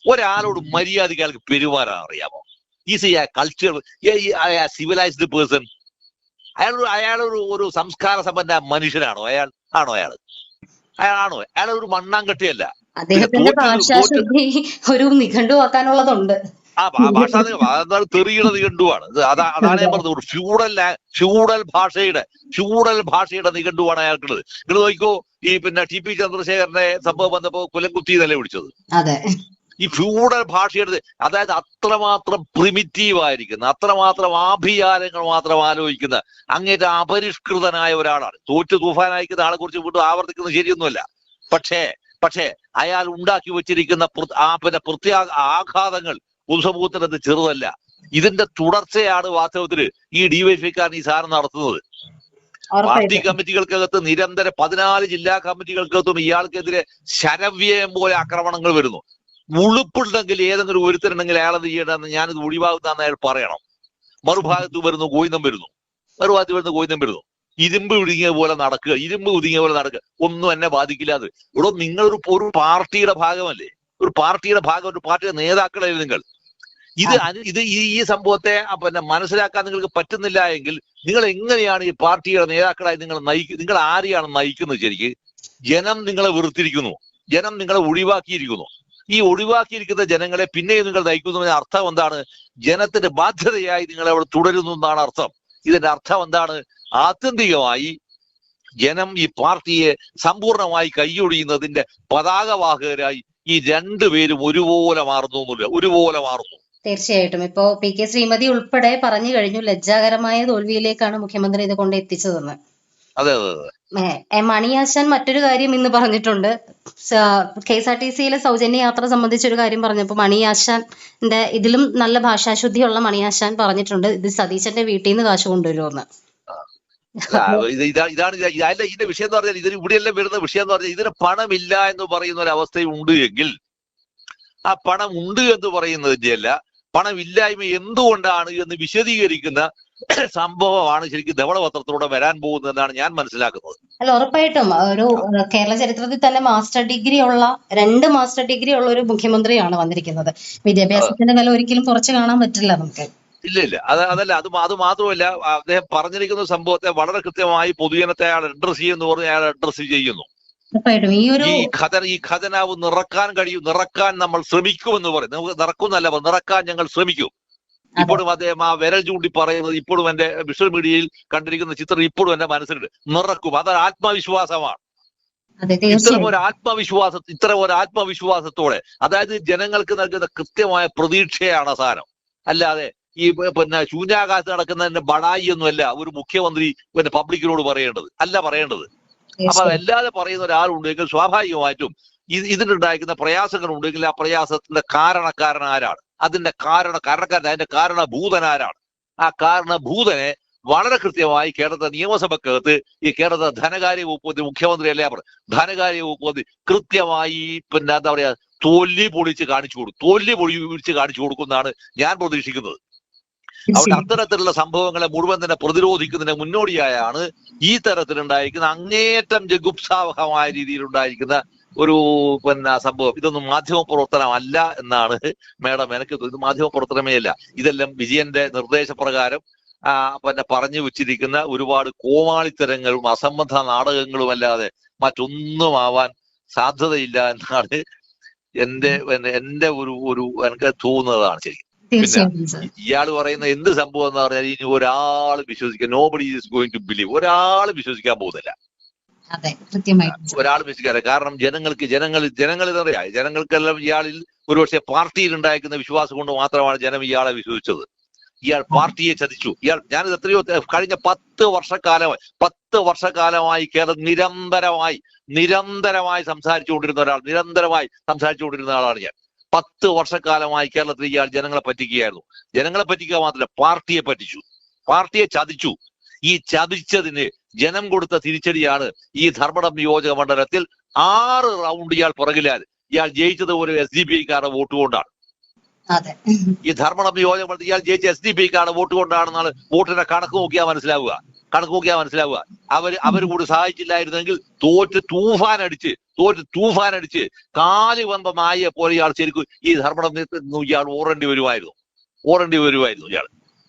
[SPEAKER 2] ഒരാളോട് മര്യാദയ്ക്ക് അയാൾക്ക് പെരുമാറാൻ അറിയാമോ? Is A culture civilised person? അയാളൊരു സംസ്കാര സമ്പന്ന മനുഷ്യനാണോ? അയാളൊരു മണ്ണാങ്കട്ടിയല്ല.
[SPEAKER 1] അദ്ദേഹത്തിന്റെ ഭാഷാശുദ്ധി ഒരു നിഘണ്ടുവാക്കാനുള്ളതുണ്ട്.
[SPEAKER 2] ഭാഷ തെറിയുടെ നിഘണ്ടുവാണ്. അതാണ് ഞാൻ പറഞ്ഞത്. ഒരു ഫ്യൂഡൽ ഭാഷയുടെ നിഘണ്ടുവാണ് അയാൾക്കുള്ളത്. നിങ്ങൾ നോക്കിക്കോ, ഈ പിന്നെ ടി.പി. ചന്ദ്രശേഖരന്റെ സംഭവം വന്നപ്പോ കുലംകുത്തി എന്നല്ലേ വിളിച്ചത്. ഈ ഫ്യൂഡൽ ഭാഷയുടെ, അതായത് അത്രമാത്രം പ്രിമിറ്റീവ് ആയിരിക്കുന്ന, അത്രമാത്രം ആഭിചാരങ്ങൾ മാത്രം ആലോചിക്കുന്ന, അങ്ങേറ്റ അപരിഷ്കൃതനായ ഒരാളാണ്. തോറ്റ് തൂഫാനായിരിക്കുന്ന ആളെ കുറിച്ച് വീണ്ടും ആവർത്തിക്കുന്നത് ശരിയൊന്നുമല്ല. പക്ഷേ അയാൾ ഉണ്ടാക്കി വെച്ചിരിക്കുന്ന ആഘാതങ്ങൾ പൊതുസമൂഹത്തിനത് ചെറുതല്ല. ഇതിന്റെ തുടർച്ചയാണ് വാസ്തവത്തിൽ ഈ ഡിവൈഎഫ്ഐക്കാരൻ ഈ സാധനം നടത്തുന്നത്. പാർട്ടി കമ്മിറ്റികൾക്കകത്ത് നിരന്തരം 14 ജില്ലാ കമ്മിറ്റികൾക്കകത്തും ഇയാൾക്കെതിരെ ശരവ്യം പോലെ ആക്രമണങ്ങൾ വരുന്നു. ഉളുപ്പുണ്ടെങ്കിൽ ഏതെങ്കിലും ഒരുത്തരുണ്ടെങ്കിൽ അയാളത് ചെയ്യണമെന്ന്, ഞാനിത് ഒഴിവാകുന്നതെന്ന് അയാൾ പറയണം. മറുഭാഗത്ത് വരുന്നു ഗോവിന്ദം വരുന്നു. ഇരുമ്പ് ഒതുങ്ങിയ പോലെ നടക്കുക. ഒന്നും എന്നെ ബാധിക്കില്ലാതെ. ഇവിടെ നിങ്ങളൊരു പാർട്ടിയുടെ ഭാഗമല്ലേ? ഒരു പാർട്ടിയുടെ നേതാക്കളല്ലേ നിങ്ങൾ? ഈ സംഭവത്തെ പിന്നെ മനസ്സിലാക്കാൻ നിങ്ങൾക്ക് പറ്റുന്നില്ല എങ്കിൽ നിങ്ങൾ എങ്ങനെയാണ് ഈ പാർട്ടിയുടെ നേതാക്കളായി നിങ്ങൾ ആരെയാണ് നയിക്കുന്നത്? ശരിക്ക് ജനം നിങ്ങളെ വെറുത്തിരിക്കുന്നു, ജനം നിങ്ങളെ ഒഴിവാക്കിയിരിക്കുന്നു. ഈ ഒഴിവാക്കിയിരിക്കുന്ന ജനങ്ങളെ പിന്നെയും നിങ്ങൾ നയിക്കുന്നതിന് അർത്ഥം എന്താണ്? ജനത്തിന്റെ ബാധ്യതയായി നിങ്ങൾ അവിടെ തുടരുന്നു എന്നാണ് അർത്ഥം. ഇതിന്റെ അർത്ഥം എന്താണ്? ആത്യന്തികമായി ജനം ഈ പാർട്ടിയെ സമ്പൂർണമായി കൈയൊഴിയുന്നതിന്റെ പതാകവാഹകരായി ഈ രണ്ടുപേരും ഒരുപോലെ മാറുന്നു.
[SPEAKER 1] തീർച്ചയായിട്ടും. ഇപ്പോ പി.കെ. ശ്രീമതി ഉൾപ്പെടെ പറഞ്ഞു കഴിഞ്ഞു, ലജ്ജാകരമായ തോൽവിയിലേക്കാണ് മുഖ്യമന്ത്രി ഇത് കൊണ്ട് എത്തിച്ചതെന്ന്.
[SPEAKER 2] അതെ.
[SPEAKER 1] മണിയാശാൻ മറ്റൊരു കാര്യം ഇന്ന് പറഞ്ഞിട്ടുണ്ട്. KSRTCയിലെ സൗജന്യ യാത്ര സംബന്ധിച്ചൊരു കാര്യം പറഞ്ഞപ്പോ മണിയാശാന്റെ ഇതിലും നല്ല ഭാഷാശുദ്ധിയുള്ള മണിയാശാൻ പറഞ്ഞിട്ടുണ്ട്, ഇത് സതീശന്റെ വീട്ടിൽ നിന്ന് കാശ് കൊണ്ടുവരുമെന്ന്.
[SPEAKER 2] ഇതാണ് ഇതിന്റെ വിഷയം എന്ന് പറഞ്ഞാൽ, ഇതിന് ഇവിടെയെല്ലാം വരുന്ന വിഷയം എന്ന് പറഞ്ഞാൽ, ഇതിന് പണമില്ല എന്ന് പറയുന്ന ഒരു അവസ്ഥയുണ്ട് എങ്കിൽ, ആ പണം ഉണ്ട് എന്ന് പറയുന്നതിന്റെ അല്ല, പണമില്ലായ്മ എന്തുകൊണ്ടാണ് എന്ന് വിശദീകരിക്കുന്ന സംഭവമാണ് ശരിക്കും ധവളപത്രത്തിലൂടെ വരാൻ പോകുന്നതെന്നാണ് ഞാൻ മനസ്സിലാക്കുന്നത്.
[SPEAKER 1] അല്ല, ഉറപ്പായിട്ടും ഒരു കേരള ചരിത്രത്തിൽ തന്നെ 2 മാസ്റ്റർ ഡിഗ്രി ഉള്ള ഒരു മുഖ്യമന്ത്രിയാണ് വന്നിരിക്കുന്നത്. വിദ്യാഭ്യാസത്തിന്റെ വില ഒരിക്കലും കുറച്ച് കാണാൻ പറ്റില്ല നമുക്ക്.
[SPEAKER 2] ഇല്ല. അതല്ല, അത് മാത്രമല്ല, അദ്ദേഹം പറഞ്ഞിരിക്കുന്ന സംഭവത്തെ വളരെ കൃത്യമായി പൊതുജനത്തെ അയാൾ അഡ്രസ് ചെയ്യുമെന്ന് പറഞ്ഞ് അയാൾ അഡ്രസ് ചെയ്യുന്നു. ഈ ഖജനാവ് നിറക്കാൻ നമ്മൾ ശ്രമിക്കുമെന്ന് പറയും. നമുക്ക് നിറക്കാൻ ഞങ്ങൾ ശ്രമിക്കും. ഇപ്പോഴും അദ്ദേഹം ആ വിരൽ ചൂണ്ടി പറയുന്നത് ഇപ്പോഴും എന്റെ വിഷ്വൽ മീഡിയയിൽ കണ്ടിരിക്കുന്ന ചിത്രം ഇപ്പോഴും എന്റെ മനസ്സിലുണ്ട്. നിറക്കും. അതൊരു ആത്മവിശ്വാസമാണ്. ഇത്തരം ഒരു ആത്മവിശ്വാസത്തോടെ, അതായത് ജനങ്ങൾക്ക് നൽകുന്ന കൃത്യമായ പ്രതീക്ഷയാണ് സാധനം. അല്ലാതെ ഈ പിന്നെ ശൂന്യാകാശത്ത് നടക്കുന്നതിന്റെ ബടായി ഒന്നുമല്ല ഒരു മുഖ്യമന്ത്രി പിന്നെ പബ്ലിക്കിനോട് പറയേണ്ടത്. അപ്പൊ അതല്ലാതെ പറയുന്ന ഒരാളുണ്ടെങ്കിൽ സ്വാഭാവികമായിട്ടും ഇതിനുണ്ടായിരിക്കുന്ന പ്രയാസങ്ങൾ ഉണ്ടെങ്കിൽ ആ പ്രയാസത്തിന്റെ കാരണക്കാരൻ ആരാണ്? അതിന്റെ കാരണക്കാരൻ, അതിന്റെ കാരണഭൂതൻ ആരാണ്? ആ കാരണഭൂതനെ വളരെ കൃത്യമായി കേരളത്തെ നിയമസഭക്കകത്ത് ഈ കേരളത്തെ ധനകാര്യ വകുപ്പ് മുഖ്യമന്ത്രിയല്ലേ അവർ ധനകാര്യ വകുപ്പ് കൃത്യമായി പിന്നെ എന്താ പറയാ തോല്ലി പൊളിച്ച് കാണിച്ചു കൊടുക്കുന്നതാണ് ഞാൻ പ്രതീക്ഷിക്കുന്നത്. അവിടെ അത്തരത്തിലുള്ള സംഭവങ്ങളെ മുഴുവൻ തന്നെ പ്രതിരോധിക്കുന്നതിന് മുന്നോടിയായാണ് ഈ തരത്തിലുണ്ടായിരിക്കുന്ന അങ്ങേയറ്റം ജഗുപ്സാവഹമായ രീതിയിലുണ്ടായിരിക്കുന്ന ഒരു പിന്നെ സംഭവം. ഇതൊന്നും മാധ്യമ പ്രവർത്തനമല്ല എന്നാണ് മേഡം എനിക്ക് ഇത് മാധ്യമ പ്രവർത്തനമേ അല്ല. ഇതെല്ലാം വിജയന്റെ നിർദ്ദേശപ്രകാരം പിന്നെ പറഞ്ഞു വെച്ചിരിക്കുന്ന ഒരുപാട് കോമാളിത്തരങ്ങളും അസംബന്ധ നാടകങ്ങളും അല്ലാതെ മറ്റൊന്നും ആവാൻ സാധ്യതയില്ല എന്നാണ് എന്റെ ഒരു എനിക്ക് തോന്നുന്നതാണ് ശരി. പിന്നെ ഇയാൾ പറയുന്ന എന്ത് സംഭവം എന്ന് പറഞ്ഞാൽ ഇനി ഒരാൾ വിശ്വസിക്കാൻ nobody is going to believe, ഒരാൾ വിശ്വസിക്കാൻ പോകുന്നില്ല, ഒരാൾ വിശ്വസിക്കാറില്ല. കാരണം ജനങ്ങൾ എന്താ പറയാ, ജനങ്ങൾക്കെല്ലാം ഇയാളിൽ ഒരുപക്ഷെ പാർട്ടിയിൽ ഉണ്ടായിരിക്കുന്ന വിശ്വാസം കൊണ്ട് മാത്രമാണ് ജനം ഇയാളെ വിശ്വസിച്ചത്. ഇയാൾ പാർട്ടിയെ ചതിച്ചു. ഞാനിത് എത്രയോ കഴിഞ്ഞ 10 വർഷക്കാലമായി കേരളം നിരന്തരമായി സംസാരിച്ചുകൊണ്ടിരുന്ന ആളാണ് ഞാൻ. 10 വർഷക്കാലമായി കേരളത്തിൽ ഇയാൾ ജനങ്ങളെ പറ്റിക്കുകയായിരുന്നു. ജനങ്ങളെ പറ്റിക്കുക മാത്രമല്ല, പാർട്ടിയെ ചതിച്ചു. ഈ ചതിച്ചതിന് ജനം കൊടുത്ത തിരിച്ചടിയാണ് ഈ ധർമ്മടം നിയോജക മണ്ഡലത്തിൽ 6 റൗണ്ട് ഇയാൾ പുറകിലാൽ. ഇയാൾ ജയിച്ചത് ഒരു SDPIക്കാരുടെ വോട്ട് കൊണ്ടാണ്. ഈ ധർമ്മടം നിയോജക മണ്ഡലത്തിൽ ഇയാൾ ജയിച്ച SDPIക്കാരുടെ വോട്ട് കൊണ്ടാണെന്നാണ് വോട്ടിന്റെ കണക്ക് നോക്കിയാൽ മനസ്സിലാവുക. അവർ കൂടി സഹായിച്ചില്ലായിരുന്നെങ്കിൽ തോറ്റ് തൂഫാൻ അടിച്ച് കാല് വന്ന നായെ പോലെ ഇയാൾ ശരിക്കും ഈ ധർമ്മടം ഇയാൾ ഓടേണ്ടി വരുമായിരുന്നു ഇയാൾ.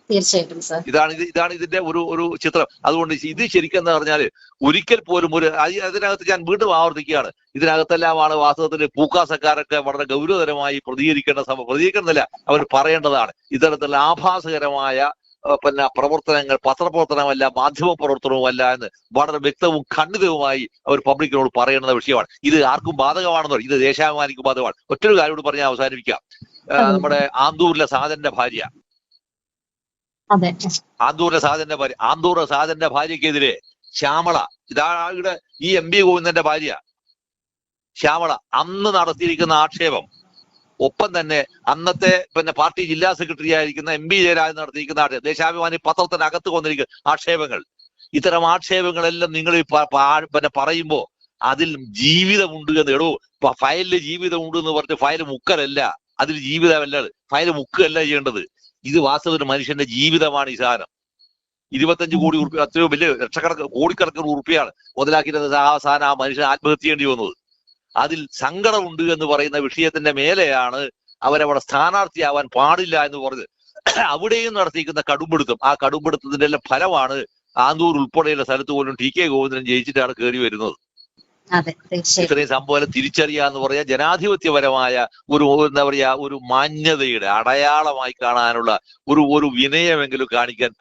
[SPEAKER 1] തീർച്ചയായിട്ടും സർ,
[SPEAKER 2] ഇതാണ് ഇതിന്റെ ഒരു ചിത്രം. അതുകൊണ്ട് ഇത് ശരിക്കും എന്ന് പറഞ്ഞാല് ഒരിക്കൽ പോലും അതിനകത്ത് ഞാൻ വീണ്ടും ആവർത്തിക്കുകയാണ്, ഇതിനകത്തെല്ലാമാണ് വാസ്തവത്തിൽ പൂക്കാസക്കാരൊക്കെ വളരെ ഗൗരവതരമായി പ്രതികരിക്കേണ്ടതല്ല, അവർ പറയേണ്ടതാണ്. ഇത്തരത്തിലുള്ള ആഭാസകരമായ പിന്നെ പ്രവർത്തനങ്ങൾ പത്രപ്രവർത്തനമല്ല, മാധ്യമ പ്രവർത്തനവുമല്ല എന്ന് വളരെ വ്യക്തവും ഖണ്ഡിതവുമായി അവർ പബ്ലിക്കിനോട് പറയേണ്ട വിഷയമാണ്. ഇത് ആർക്കും ബാധകമാണെന്ന് പറയും, ഇത് ദേശാഭിമാനിക്കും ബാധകമാണ്. ഒറ്റൊരു കാര്യം കൂടി പറഞ്ഞ് അവസാനിപ്പിക്കാം. നമ്മുടെ ആന്തൂരിലെ സാജന്റെ ഭാര്യ ഭാര്യക്കെതിരെ ശ്യാമള, ഇതാ ഈ MP ഗോവിന്ദന്റെ ഭാര്യ ശ്യാമള അന്ന് നടത്തിയിരിക്കുന്ന ആക്ഷേപം, ഒപ്പം തന്നെ അന്നത്തെ പിന്നെ പാർട്ടി ജില്ലാ സെക്രട്ടറി ആയിരിക്കുന്ന MP ജയരാജൻ നടത്തിയിരിക്കുന്ന ആക്ഷേപം, ദേശാഭിമാനി പത്രത്തിനകത്ത് കൊന്നിരിക്കുന്ന ആക്ഷേപങ്ങൾ, ഇത്തരം ആക്ഷേപങ്ങളെല്ലാം നിങ്ങൾ പിന്നെ പറയുമ്പോ അതിൽ ജീവിതമുണ്ട് എന്ന് ഫയലില് ജീവിതമുണ്ട് എന്ന് പറഞ്ഞ് ഫയൽ മുക്കലല്ല, അതിൽ ജീവിതമല്ല, ഫയൽ മുക്കുകയല്ല ചെയ്യേണ്ടത്. ഇത് വാസ്തവത്തിൽ മനുഷ്യന്റെ ജീവിതമാണ്. ഈ സാധനം 25 കോടി ഉറുപ്പ്യ, അത്രയോ വലിയ കോടിക്കണക്കിന് ഉറുപ്പ്യാണ് മുതലാക്കിയിരുന്നത്. ആ സാധനം ആ മനുഷ്യൻ ആത്മഹത്യ ചെയ്യേണ്ടി വന്നത്. അതിൽ സങ്കടമുണ്ട് എന്ന് പറയുന്ന വിഷയത്തിന്റെ മേലെയാണ് അവരവിടെ സ്ഥാനാർത്ഥിയാവാൻ പാടില്ല എന്ന് പറഞ്ഞത്. അവിടെയും നടത്തിയിരിക്കുന്ന കടുംപിടുത്തം, ആ കടുംപിടുത്തത്തിന്റെ എല്ലാം ഫലമാണ് ആന്തൂർ ഉൾപ്പെടെയുള്ള സ്ഥലത്ത് പോലും TK ഗോവിന്ദൻ ജയിച്ചിട്ടാണ് കയറി വരുന്നത്. ഇത്രയും സംഭവം തിരിച്ചറിയാന്ന് പറയാ ജനാധിപത്യപരമായ എന്താ പറയാ ഒരു മാന്യതയുടെ അടയാളമായി കാണാനുള്ള ഒരു വിനയമെങ്കിലും കാണിക്കാൻ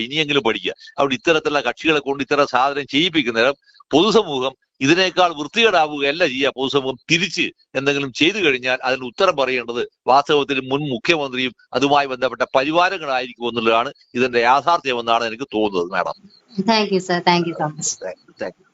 [SPEAKER 2] ഇനിയെങ്കിലും പഠിക്കുക. അവിടെ ഇത്തരത്തിലുള്ള കക്ഷികളെ കൊണ്ട് ഇത്തരം സാധനം ചെയ്യിപ്പിക്കുന്നേരം പൊതുസമൂഹം ഇതിനേക്കാൾ വൃത്തികേടാവുകയല്ല ചെയ്യുക. പൊതുസമൂഹം തിരിച്ച് എന്തെങ്കിലും ചെയ്തു കഴിഞ്ഞാൽ അതിന് ഉത്തരം പറയേണ്ടത് വാസ്തവത്തിൽ മുൻ മുഖ്യമന്ത്രിയും അതുമായി ബന്ധപ്പെട്ട പരിവാരങ്ങളായിരിക്കും എന്നുള്ളതാണ് ഇതിന്റെ യാഥാർത്ഥ്യമെന്നാണ് എനിക്ക് തോന്നുന്നത്. Madam,
[SPEAKER 1] thank you sir, thank you so much.
[SPEAKER 2] Thank you.